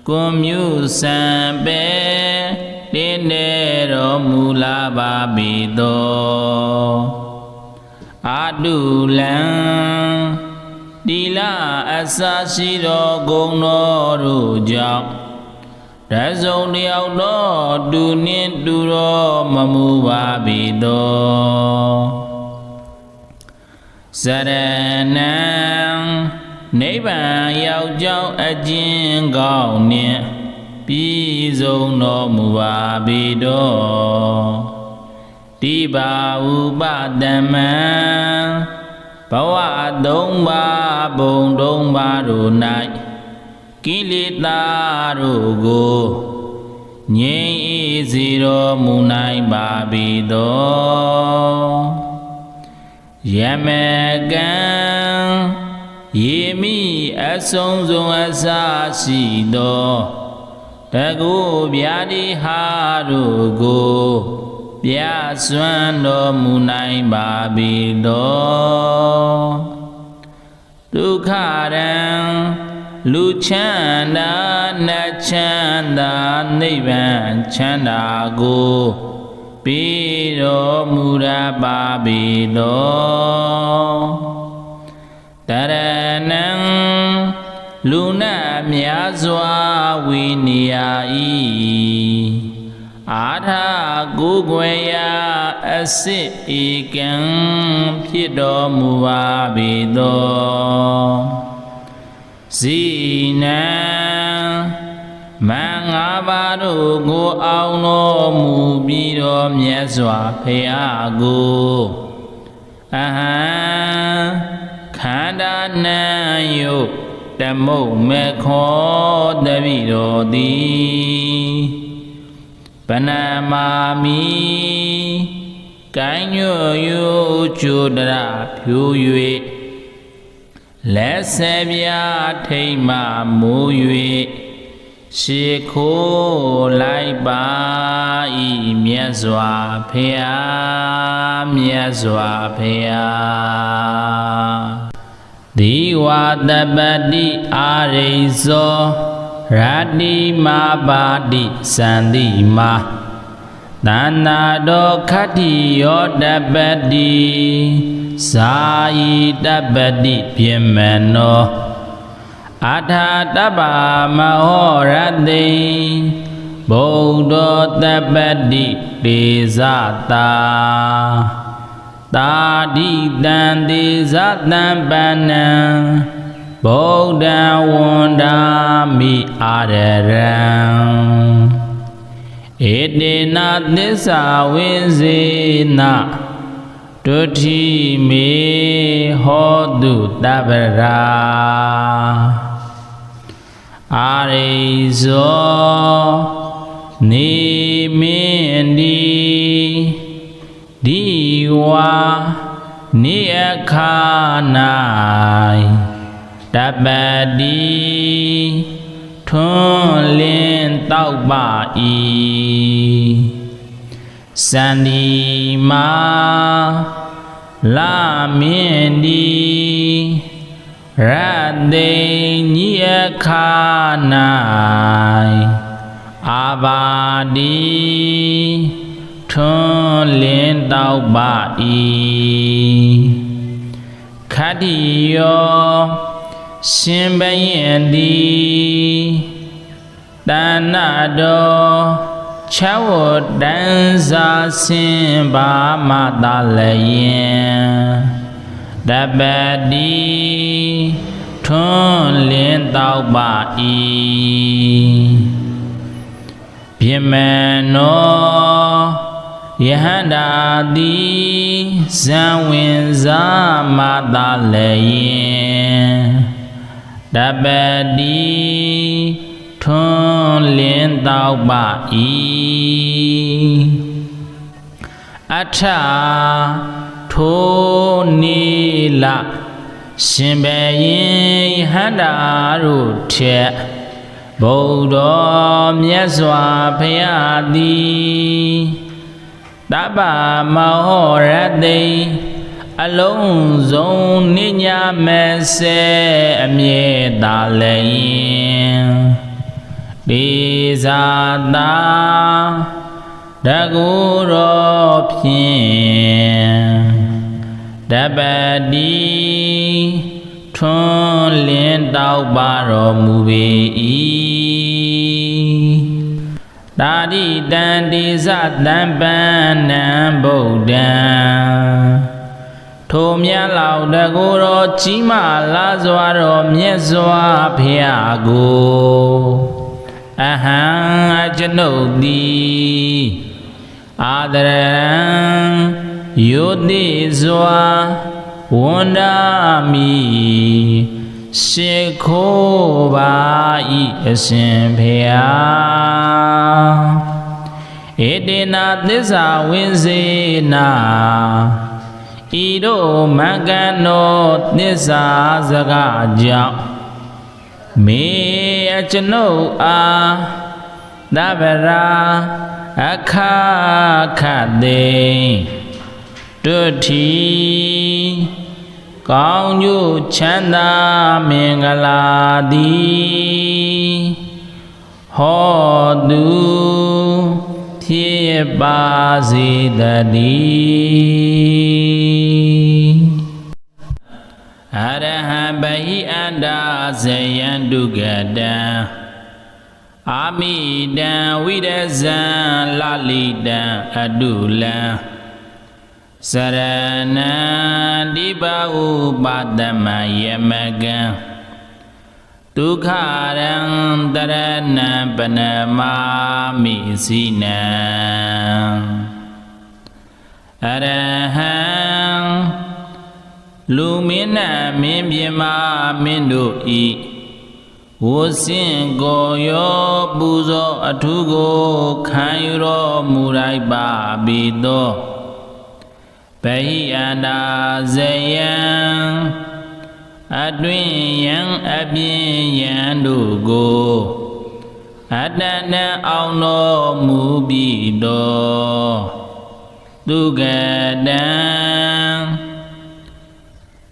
ကွန်မြူစံပဲတင်းနေတော်မူလာပါပြီတော်အာတုလံတိလအစာရှိတော်ဂုဏ်တော်တို့ကြောင့်တစုံတယောက်တော်တူနှင့်တူတော်မမူပါပြီတော်စရဏံနိဗ္ဗာန်ရောက်ကြောင်းအကျဉ်ကောင်းနှင့်ပြည့်စုံတော်မူပါပြီတော်တိပါဥပတမံဘဝ3ပါးဘုံ3ပါးတို့၌ကိလေသာတို့ကိုငြိမ်းအေးစေတော်မူနိုင်ပါပြီတော်ယမကံယေမိအဆုံးစုံအစာရှိသောတကုဗျာတိဟာတို့ကိုပြစွမ်းတော်မူနိုင်ပါပြီတော်ဒုက္ခရံလူချမ်းသာနတ်ချမ်းသာနိဗ္ဗာန်ချမ်းသာကိုပြီးတော်မူရပါပြီတော်တရဏံလူနာများစွာဝိနိယဤအာထာကိုယ်ွယ်ရာအစစ်ဧကံဖြစ်တော်မူပါပြီတော်ဇိနံမင်္ဂပါတို့ကိုအောင်တော်မူပြီးတော်မြတ်စွာဘုရားကိုအဟံခန္ဓာနံယုတ်တမုတ်မေခောတပိတော်သည်ပနမာမိကိုင်းညွယုကျုဒရဖြူ၍လက်ဆေပြထိမ့်မှမူ၍ရှေခိုးလိုက်ပါဤမြတ်စွာဘုရားမြတ်စွာဘုရားဒီဝတပတိအာရိဇောရတိမာပါတိစန္တိမာသန္နာတောခတ္တိယောတပတိဇာယီတပတိပြမနောအထာတပ္ပမဟောရတိဗုဒ္ဓတပတိတေဇတာတာတိတံတေဇတံပဏံဗုဒ္ဓံဝန္ဒာမိအာရရံဧတေနသစ္စာဝိဇေနဒုတိမေဟောတုတပ္ပရာအာရိဇောနေမင်းဒီဒီဝါနိအခါ၌တပ္ပတိထွန်းလင်းတောက်ပါ၏စန္ဒီမာ လာမင်းဒီရသိညိယခာ၌အာဘာဒီထွန်းလင်းတောက်ပါ၏ခတ္တိယောရှင်ဘယင်တိတဏ္ဏတော်ချဝတန်စာစင်ပါမတာလယင်တပတိထွန်းလင်းတောက်ပါ၏ပြမနောယဟန္တာတိဇံဝင်စားမတာလယင်တပတိထွန်းလင်းတောက်ပါ၏အထထိုနေလရှင်ဘယင်ယဟန္တာတို့ထက်ဗုဒ္ဓမြတ်စွာဘုရားသည်တပ္ပမဟောရတိအလုံးစုံနိညာမစေအမြဲတာလည်းဒေဇာတာတကူရောဖြင့်တပတိထွန်းလင်းတောက်ပါတော်မူပေ၏တာတိတံဒေဇတံပန္နံဗုဒ္ဓံထိုမြတ်လောက်တကူတော်ကြီးမားလာစွာတော်မြတ်စွာဘုရားကိုအဟံအကျွန်ုပ်သည်အာဒရံယုတိစွာဝန်ဒာမိရှိခိုးပါ၏အရှင်ဘုရားဧတေနသစ္စာဝိစေနာဤတို့မင်္ဂန်သောသစ္စာစကားကြောင့်မေအကျွန်ုပ်အားသဗ္ဗရာအခါခတေတုတိကောင်းကျိုးချမ်းသာမင်္ဂလာသည်ဟောတုဖြစ်ပါစေတည်းအရဟံဘဟိအန္တာဇယံဒုက္ကတံအာမိတံဝိရဇံလလိတံအတုလံစရဏံဒီပဥပါဒမယမကံဒုက္ခရံတရဏံပနမာမိစိနံအရဟံလူမင်းနှင့်မင်းပြမမင်းတို့ဤဝစင်ကိုရောပူဇော်အထုကိုခံယူတော်မူလိုက်ပါပြီသောဗဟိအန္တာဇယံအတွင်ယံအပြင်ယံတို့ကိုအတ္တနံအောင်တော်မူပြီသောဒုက္ကတံ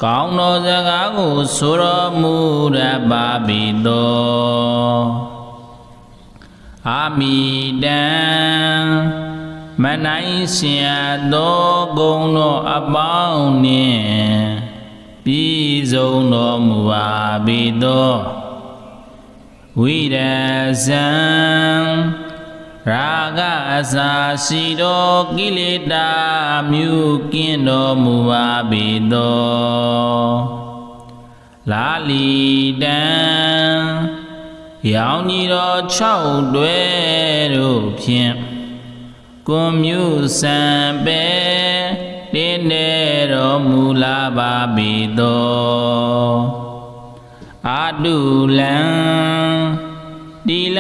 ကောင်းသောစကားကိုဆိုတော်မူရပါပြီသောအာမိတံမနိုင်ရှင်သောဂုဏ်တော်အပေါင်းနှင့်ပြည့်စုံတော်မူပါပြီသောဝိရဇံရာဂအစာရှိသောကိလေသာမြုကင်းတော်မူပါပြီသောလာလီတံရောင်ကြီးတော်6တွဲတို့ဖြင့်ကွန်မြူစံပဲတင်းနေတော်မူလာပါပြီသောအာတုလံတိလ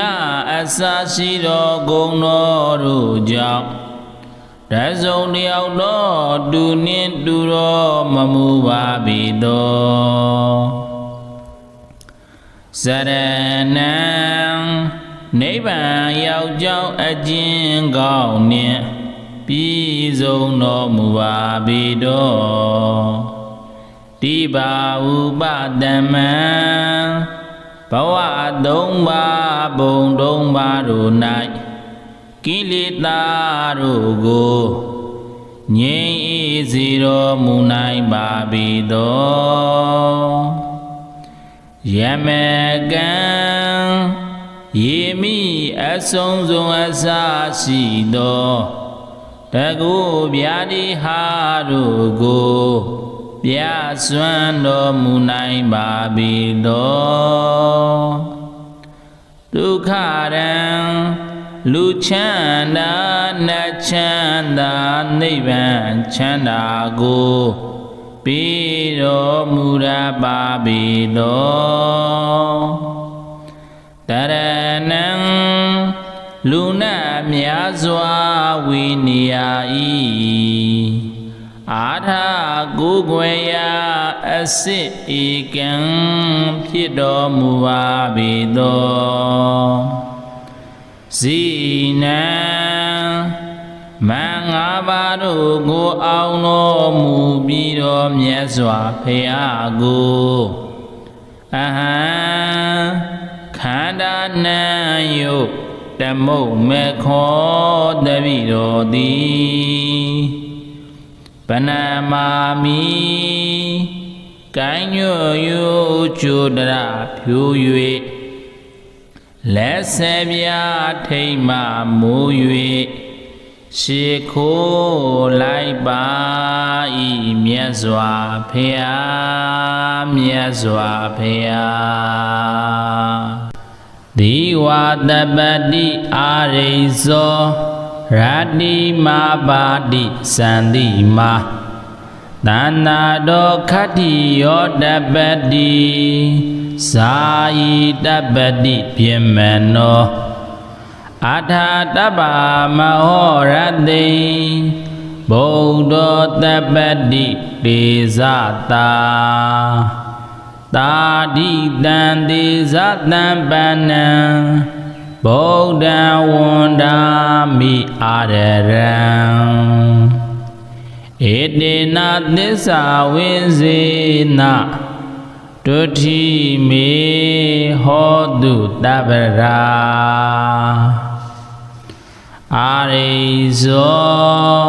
အစရှိတော်ဂုဏ်တော်တို့ကြောင့်တစုံတယောက်တော့တူနှင့်တူတော်မမူပါပြီသောစရဏံနိဗ္ဗာန်ရောက်ကြောင်းအကျဉ်းကောင်းနှင့် ပြည်စုံတော်မူပါပေတော်တိပါဥပတမံဘဝသုံးပါးဘုံသုံးပါးတို့၌ကိလေသာတို့ကိုငြိမ်းအေးစေတော်မူနိုင်ပါပေတော်ယမကံယေမိအဆုံးစုံအစရှိသောတကုဗျာတိဟာတို့ကိုပြစွမ်းတော်မူနိုင်ပါပေတော်ဒုက္ခရံလူချမ်းသာနတ်ချမ်းသာနိဗ္ဗာန်ချမ်းသာကိုပေးတော်မူရပါပေတော်တရဏံလူနာများစွာဝိနိယဤအာထာကိုယ်ွယ်ရာအစစ်ဧကံဖြစ်တော်မူပါပေတော်ဇိနံမင်္ဂပါတို့ကိုအောင်တော်မူပြီးတော်မြတ်စွာဘုရားကိုအဟံခန္ဓာနံယုတ်တမုတ်မေခောတပိတော်သည်ပဏမာမိကိုင်းညွတ်ယုကျုဒရဖြူ၍လက်ဆေပြထိမ့်မှမိုး၍ရှေခိုးလိုက်ပါဤမြတ်စွာဘုရားမြတ်စွာဘုရားဒီဝတပတိအာရိဇောရတိမာပါတိစန္တိမာသန္နာတော်ခတ္တိယောတပတိဇာယီတပတိပြမနောအထာတပ္ပမဟောရတိဗုဒ္ဓတပတိဒေဇတာတာတိတံဒေဇတံပဏံဗုဒ္ဓံဝန္ဒာမိအာရရံဧတေနသစ္စာဝိဇေနဒုတိမေဟောတုတပ္ပရာအာရိဇော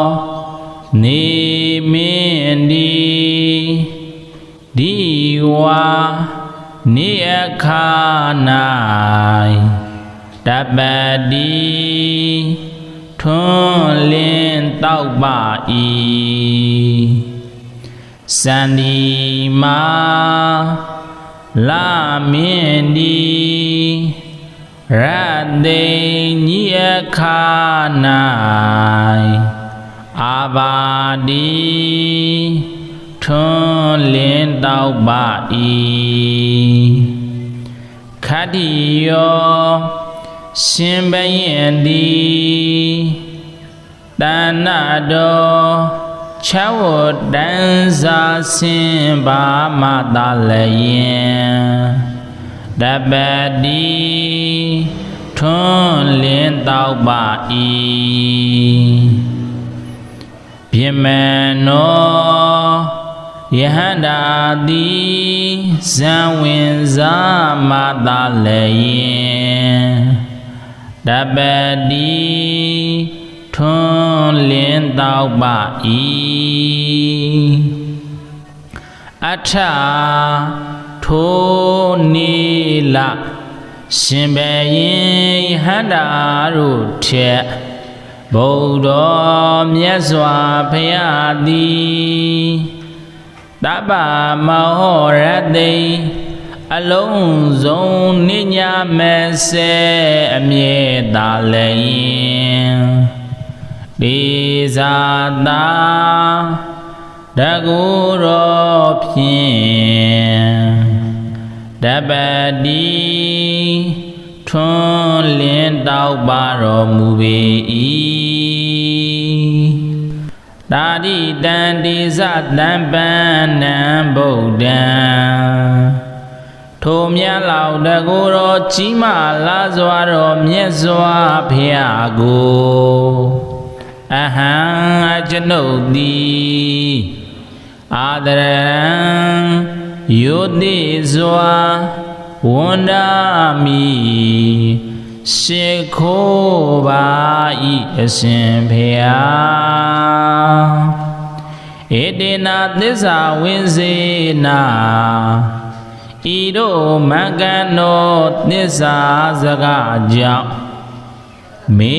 နေမင်းဒီဒီဝါနိအခါ၌တပတိထွန်းလင်းတောက်ပါ၏စန္ဒီမာလာမင်းဒီရတေညိအခါ၌အာဘာတိထွန်းလင်းတောက်ပါ၏ခတ္တိယောရှင်ဘယင်တိတဏ္ဏတော်ချဝတံစာစင်ပါမတလယင်တပတိထွန်းလင်းတောက်ပါ၏ပြမနောယဟန္တာတိဇံဝင်ဇာမတလယင်တပတိထွန်းလင်းတောက်ပါ၏အထထိုနေလရှင်ဘယင်ယဟန္တာတို့ထက်ဗုဒ္ဓမြတ်စွာဘုရားသည်တပ္ပမဟောရတိအလုံးစုံနိညာမေစေအမြဲတာလည်းဒေဇာတာတကူရောဖြင့်တပတိထွန်းလင်းတောက်ပါတော်မူပေ၏တာတိတံဒေဇတံပန္နံဗုဒ္ဓံထိုမြတ်လောက်တကူတော်ကြီးမားလာစွာတော်မြတ်စွာဘုရားကို ဟံကျွန်ုပ်သည်အာဒရံယုတိစွာဝန်ဒာမိရှိခိုးပါဤအရှင်ဖေဟာဧတေနာသစ္စာဝိစေနာဤတို့မဂ္ဂနောသစ္စာစကားကြောင့်မေ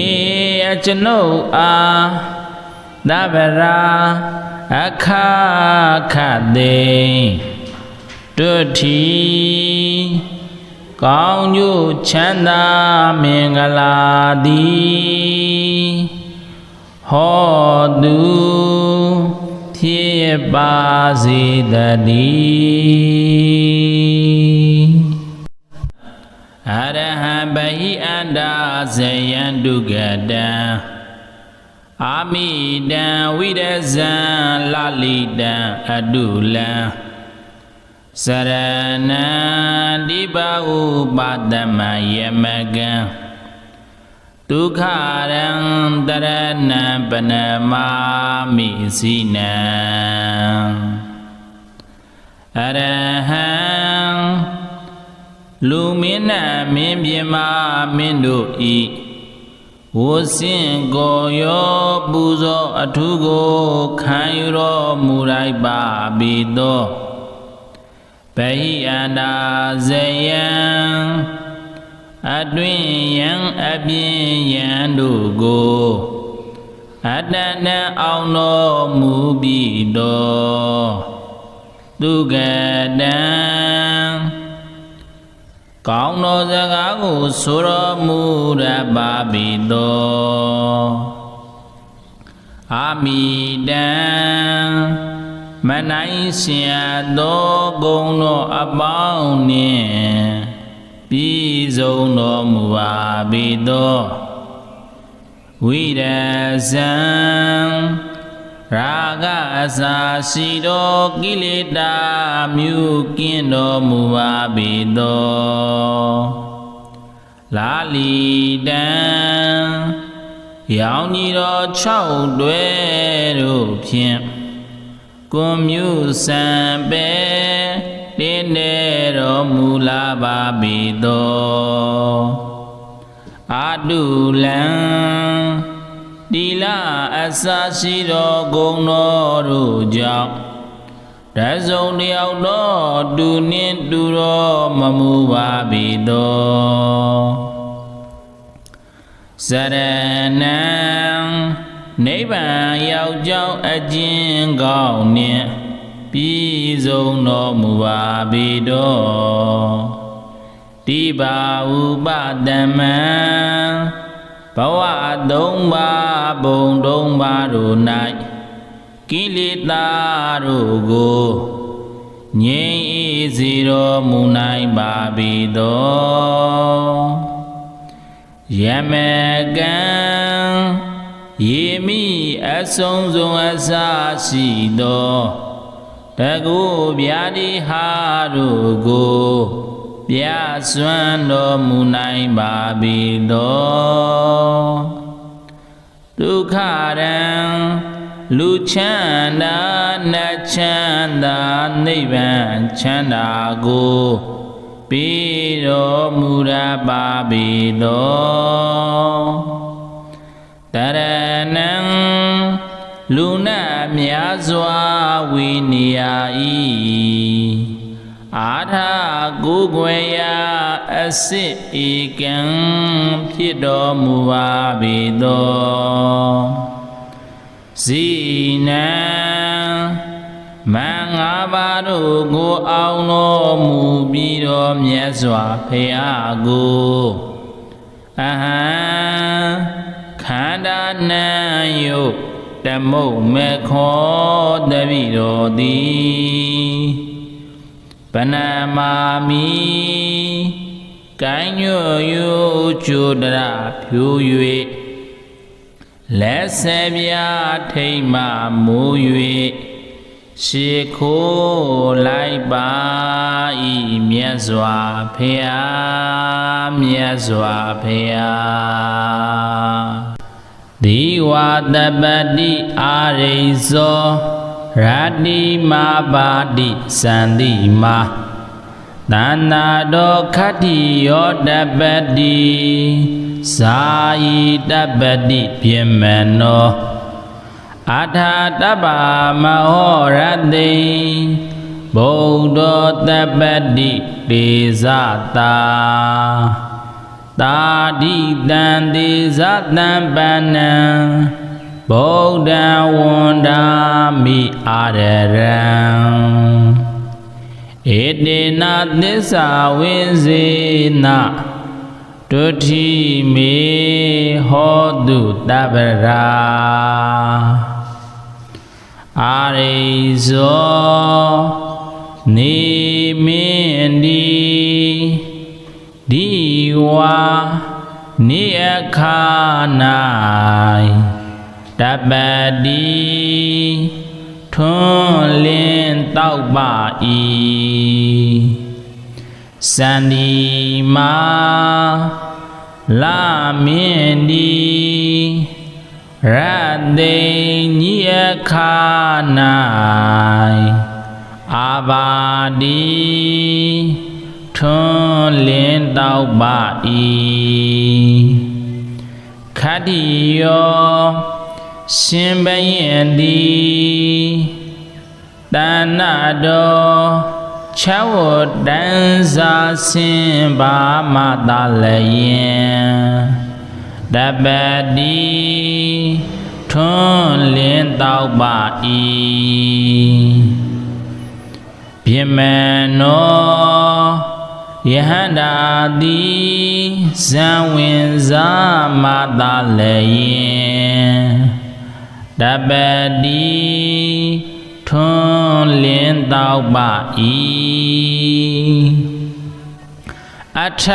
အကျွန်ုပ်အားသဗ္ဗရာအခါခတေတုတိကောင်းကျိုးချမ်းသာမင်္ဂလာသည်ဟောတုဖြစ်ပါစေတည်းအရဟံဗဟိအန္တာဇယံဒုက္ကတံအာမိတံဝိရဇံလလိတံအတုလံစရဏံဒီပါဥပါဒမယမကံဒုက္ခရံတရဏံပနမာမိစိနံအရဟံလူမင်းနှင့်မင်းပြမမင်းတို့ဤဝစင်ကိုရောပူဇော်အထုကိုခံယူတော်မူလိုက်ပါပြီသောဗဟိအန္တာဇယံအတွင်ယံအပြင်ယံတို့ကိုအတ္တနံအောင်တော်မူပြီးသောသူကတံကောင်းသောစကားကိုဆိုတော်မူရပါပြီသောအာမိတံမနိုင်ရှင်သောဂုဏ်တော်အပေါင်းနှင့်ပြည့်စုံတော်မူပါပြီသောဝိရဇံရာဂအစာရှိသောကိလေသာမြုကင်းတော်မူပါပြီသောလာလီတံရောင်ကြီးတော်6တွဲတို့ဖြင့်ကွန်မြူစံပဲတင်းနေတော်မူလာပါပြီသောအာတုလံတိလအစာရှိတော်ဂုဏ်တော်တို့ကြောင့်တစုံတယောက်တော့တူနှင့်တူတော်မမူပါပြီသောစရဏံနိဗ္ဗာန်ရောက်ကြောင်းအကျဉ်ကောင်းနှင့်ပြည့်စုံတော်မူပါပြီတော်တိပါဥပတမံဘဝ3ပါးဘုံ3ပါးတို့၌ကိလေသာတို့ကိုငြိမ်းအေးစေတော်မူနိုင်ပါပြီတော်ယမကံယေမိအဆုံးစုံအစာရှိသောတကုဗျာတိဟာတို့ကိုပြစွမ်းတော်မူနိုင်ပါပြီတော်ဒုက္ခရံလူချမ်းသာနတ်ချမ်းသာနိဗ္ဗာန်ချမ်းသာကိုပြီးတော်မူရပါပြီတော်တရဏံလူနာများစွာဝိနိယဤအာထာကိုယ်ွယ်ရာအစစ်ဧကံဖြစ်တော်မူပါပြီတော်ဇိနံမင်္ဂပါတို့ကိုအောင်တော်မူပြီးတော်မြတ်စွာဘုရားကိုအဟံခန္ဓာနံယုတ်တမုတ်မေခောတပိတော်သည်ပနမာမိကိုင်းညွယုကျုဒရဖြူ၍လက်ဆေပြထိမ့်မှမိုး၍ရှေခိုးလိုက်ပါဤမြတ်စွာဘုရား မြတ်စွာဘုရား ဒီဝတပတိအာရိဇောရတိမာပါတိစန္တိမာသန္နာတောခတ္တိယောတပတိဇာယိတပတိပြေမနောအထာတပ္ပမဟောရတိဗုဒ္ဓတပတိတေဇတာတာတိတံတေဇတံပဏံဗုဒ္ဓဝန္ဒာမိအာရရံဧတေနသစ္စာဝိဇေနဒုတိမေဟောတုတပ္ပရာအာရိဇောနေမင်းဒီဒီဝါနိအခါ၌တပတိထွန်းလင်းတောက်ပါ၏စန္ဒီမာလာမင်းဒီရတေညိအခါ၌အာဘာတိထွန်းလင်းတောက်ပါ၏ခတ္တိယောရှင်ဘယင်သည်တဏ္ဍတောခြေဝတံစာစင်ပါမတလယင်တပတိထွန်းလင်းတောက်ပါ၏ပြေမနောယဟန္တာတိဇံဝင်ဇာမတလယင်တပတိထွန်းလင်းတောက်ပါ၏အထ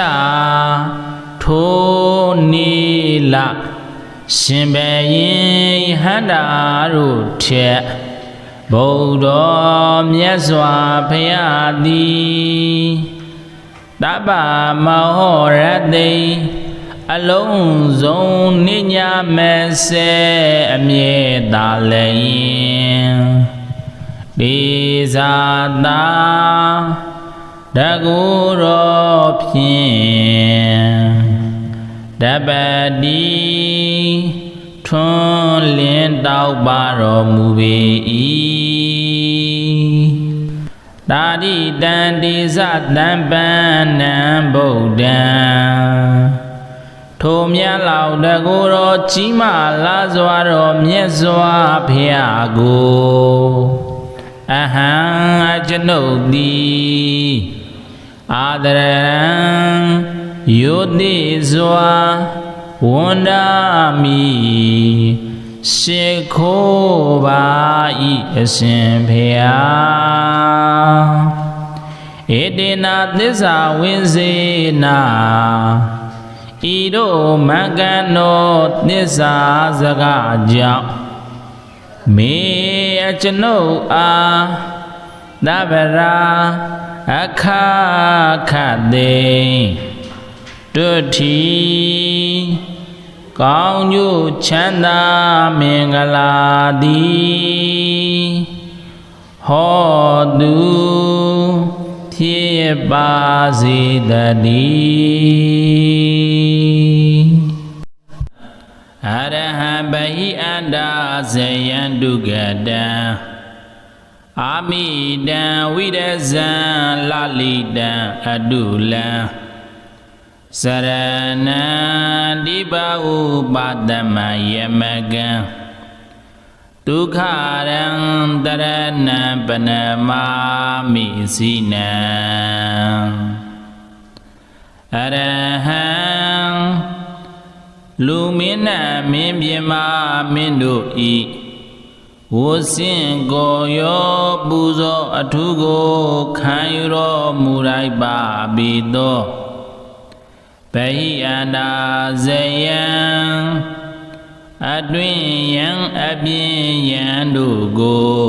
ထိုနီလရှင်ဘယင်ယဟန္တာတို့ထက်ဗုဒ္ဓမြတ်စွာဘုရားသည်တပ္ပမဟောရတိအလုံးစုံနိညာမေစေအမြဲတာလည်းဒေဇာတာတကူရောဖြင့်တပတိထွန်းလင်းတောက်ပါတော်မူပေ၏တာတိတံဒေဇတံပန္နံဗုဒ္ဓံထိုမြတ်လောက်တကူတော်ကြီးမားလာစွာတော်မြတ်စွာဘုရားကိုအဟံအကျွန်ုပ်သည်အာဒရံယုတိစွာဝန္ဒာမိရှိခိုးပါ၏အရှင်ဘုရားဧတေနသစ္စာဝိဇေနဤတို့မကံသောသစ္စာစကားကြောင့်မေအကျွန်ုပ်အားသဗ္ဗရာအခါခတေတုတိကောင်းကျိုးချမ်းသာမင်္ဂလာသည်ဟောတုဖြစ်ပါစေတည်းအရဟံဗဟိအန္တာဇယံတုကတံအာမိတံဝိရဇံလလိတံအတုလံစရဏံဒီပဥပါဒမယမကံဒုက္ခရံတရဏံပနမာမိစိနံအရဟံလူမင်းနှင့်မင်းပြမမင်းတို့ဤဝစင်ကိုရောပူဇော်အထုကိုခံယူတော်မူလိုက်ပါပြီသောဗဟိအန္တာဇယံအတွင်ယံအပြင်ယံတို့ကို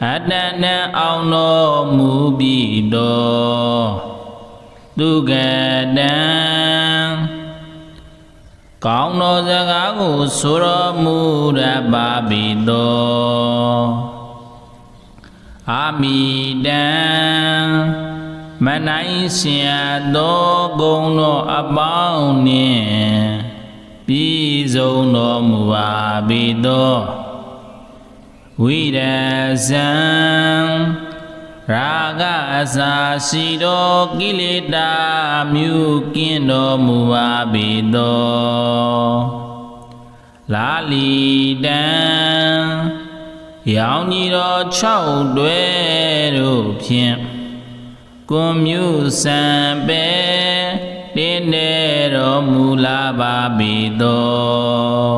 အတဏ္ဏအောင်တော်မူပြီးသောသူကတံ ကောင်းသောစကားကိုဆိုတော်မူတတ်ပါပေသောအာမိတံမနိုင်ရှင်သောဂုဏ်တော်အပေါင်းနှင့်ပြည့်စုံတော်မူပါပေသောဝိရဇံရာဂအစာရှိသောကိလေသာမြုကင်းတော်မူပါပေသောလာလီတံရောင်ကြီးသော6တွဲတို့ဖြင့်ကွန်မြူစံပဲတင်းနေတော်မူလာပါပေသော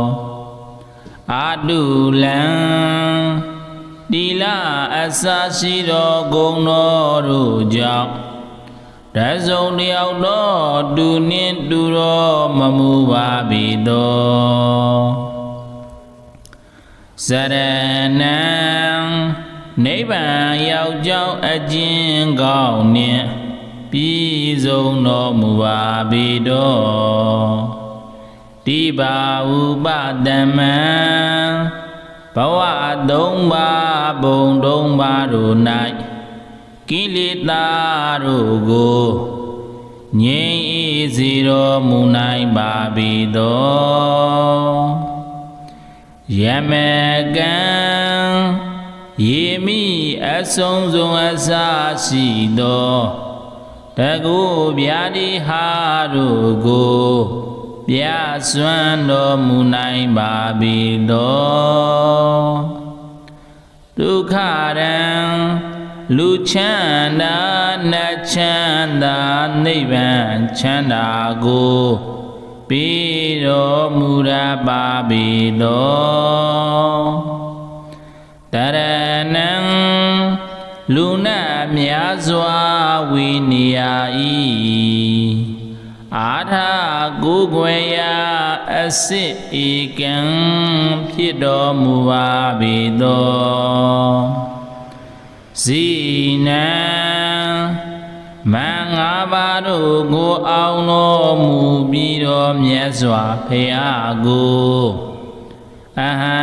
အာတုလံတိလအစာရှိသောဂုဏ်တော်တို့ကြောင့်တစုံတယောက်သောတူနှင့်တူတော်မမူပါပေသောစရဏံနိဗ္ဗာန်ရောက်ကြောင်းအကျဉ်းကောင်းနှင့်ပြည့်စုံတော်မူပါပေသောတိဘာဥပတမံဘဝ3ပါးဘုံ3ပါးတို့၌ကိလေသာတို့ကိုငြိမ်းအေးစေတော်မူနိုင်ပါပေသောယမကံယေမိအဆုံးစုံအစာရှိသောတကုဗျာတိဟာတို့ကိုပြစွမ်းတော်မူနိုင်ပါပေသောဒုက္ခရံလူချမ်းသာနတ်ချမ်းသာနိဗ္ဗာန်ချမ်းသာကိုပေးတော်မူရပါပေသောတရဏံလူနာများစွာဝိနိယဤအာထာကိုယ်ွယ်ရာအစစ်ဧကံဖြစ်တော်မူပါပေသောဇိနံမင်္ဂပါတို့ကိုအောင်တော်မူပြီးတော်မြတ်စွာဘုရားကိုအဟံ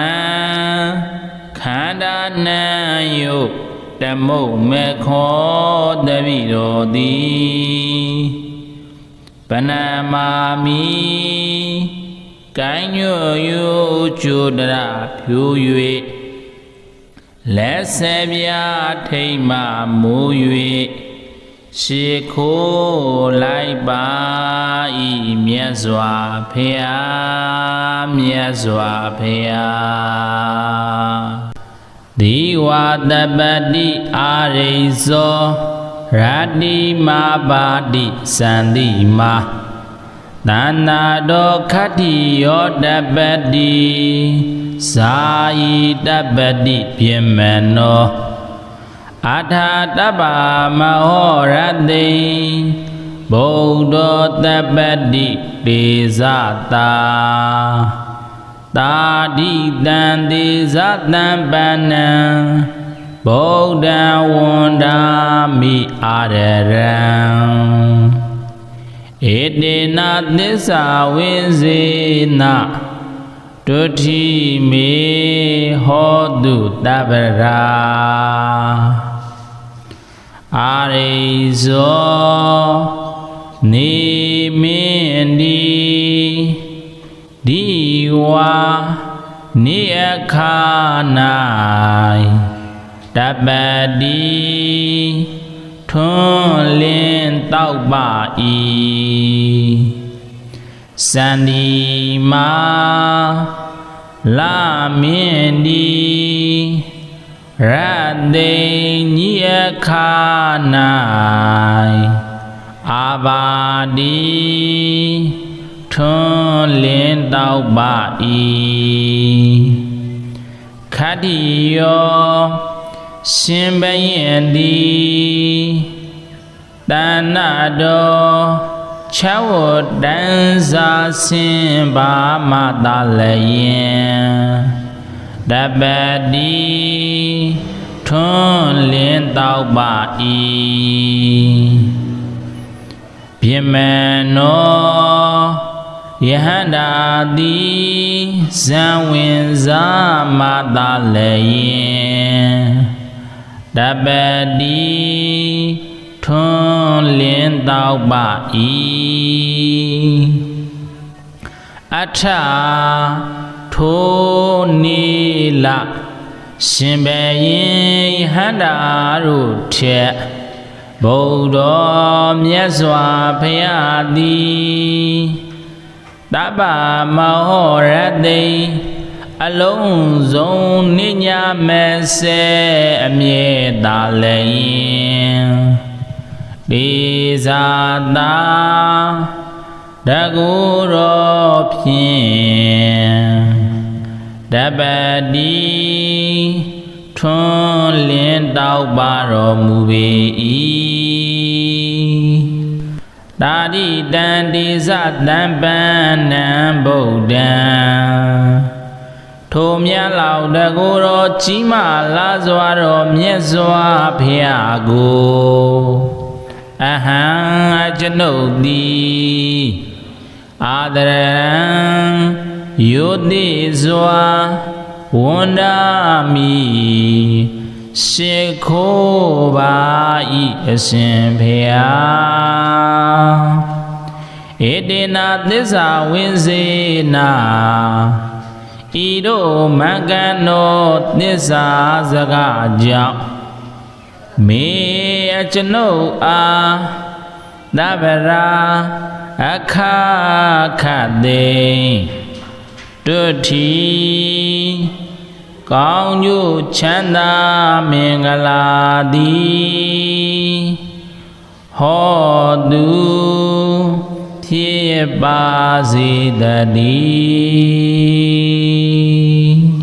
ခန္ဓာနံယုတ်တမုတ်မေခောတပိတော်သည်ပဏမာမိကိုင်းညွယုကျုဒရဖြူ၍လက်ဆေပြထိမ့်မှမူ၍ရှေခိုးလိုက်ပါဤမြတ်စွာဘုရားမြတ်စွာဘုရားဒီဝတပတိအာရိဇောရတ္တိမာပါတိစန္တိမာသန္နာတောခတ္တိယောတပတိဇာယီတပတိပြမနောအထာတပ္ပမဟောရတိဗုဒ္ဓတပတိတေဇတာတာတိတံတေဇတံပဏံဗုဒ္ဓဝန္ဒာမိအာရရံဧတေနသစ္စာဝိဇေနဒုတိမေဟောတုတပ္ပရာအာရိဇောနေမင်းဒီဒီဝါနိအခါ၌တပတိထွန်းလင်းတောက်ပါ၏စန္ဒီမာလာမင်းဒီရတေညိအခါ၌အာဘာဒီထွန်းလင်းတောက်ပါ၏ခတ္တိယောရှင်ဘယင်သည်တဏ္ဍတော်ချဝတံစာစင်ဘာမတလယင်တပတိထွန်းလင်းတောက်ပါ၏ပြမနော ယဟန္တာတိဇံဝင်စားမသာလည်းတပတိထွန်းလင်းတောက်ပါ၏အထထိုနီလရှင်ဘရင်ယဟန္တာတို့ထက်ဗုဒ္ဓမြတ်စွာဘုရားသည်တပ္ပမဟောရတိအလုံးစုံနိညာမစေအမြဲတာလည်းဒေဇာတာတကူရောဖြင့်တပတိထွန်းလင်းတောက်ပါတော်မူပေ၏တာတိတံဒေဇတံပန္နံဗုဒ္ဓံထိုမြတ်လောက်တကူတော်ကြီးမားလာစွာတော်မြတ်စွာဘုရားကိုအဟံအကျွန်ုပ်သည်အာဒရံယုတိစွာဝန္ဒာမိရှိခိုးပါ၏အရှင်ဘုရားဧတေနသစ္စာဝိစေနာဤတို့မင်္ဂန်သောသစ္စာစကားကြောင့်မေအကျွန်ုပ်အားသဗ္ဗရာအခါခတေတုတိကောင်းကျိုးချမ်းသာမင်္ဂလာသည်ဟောတုဖြစ်ပါစေတည်း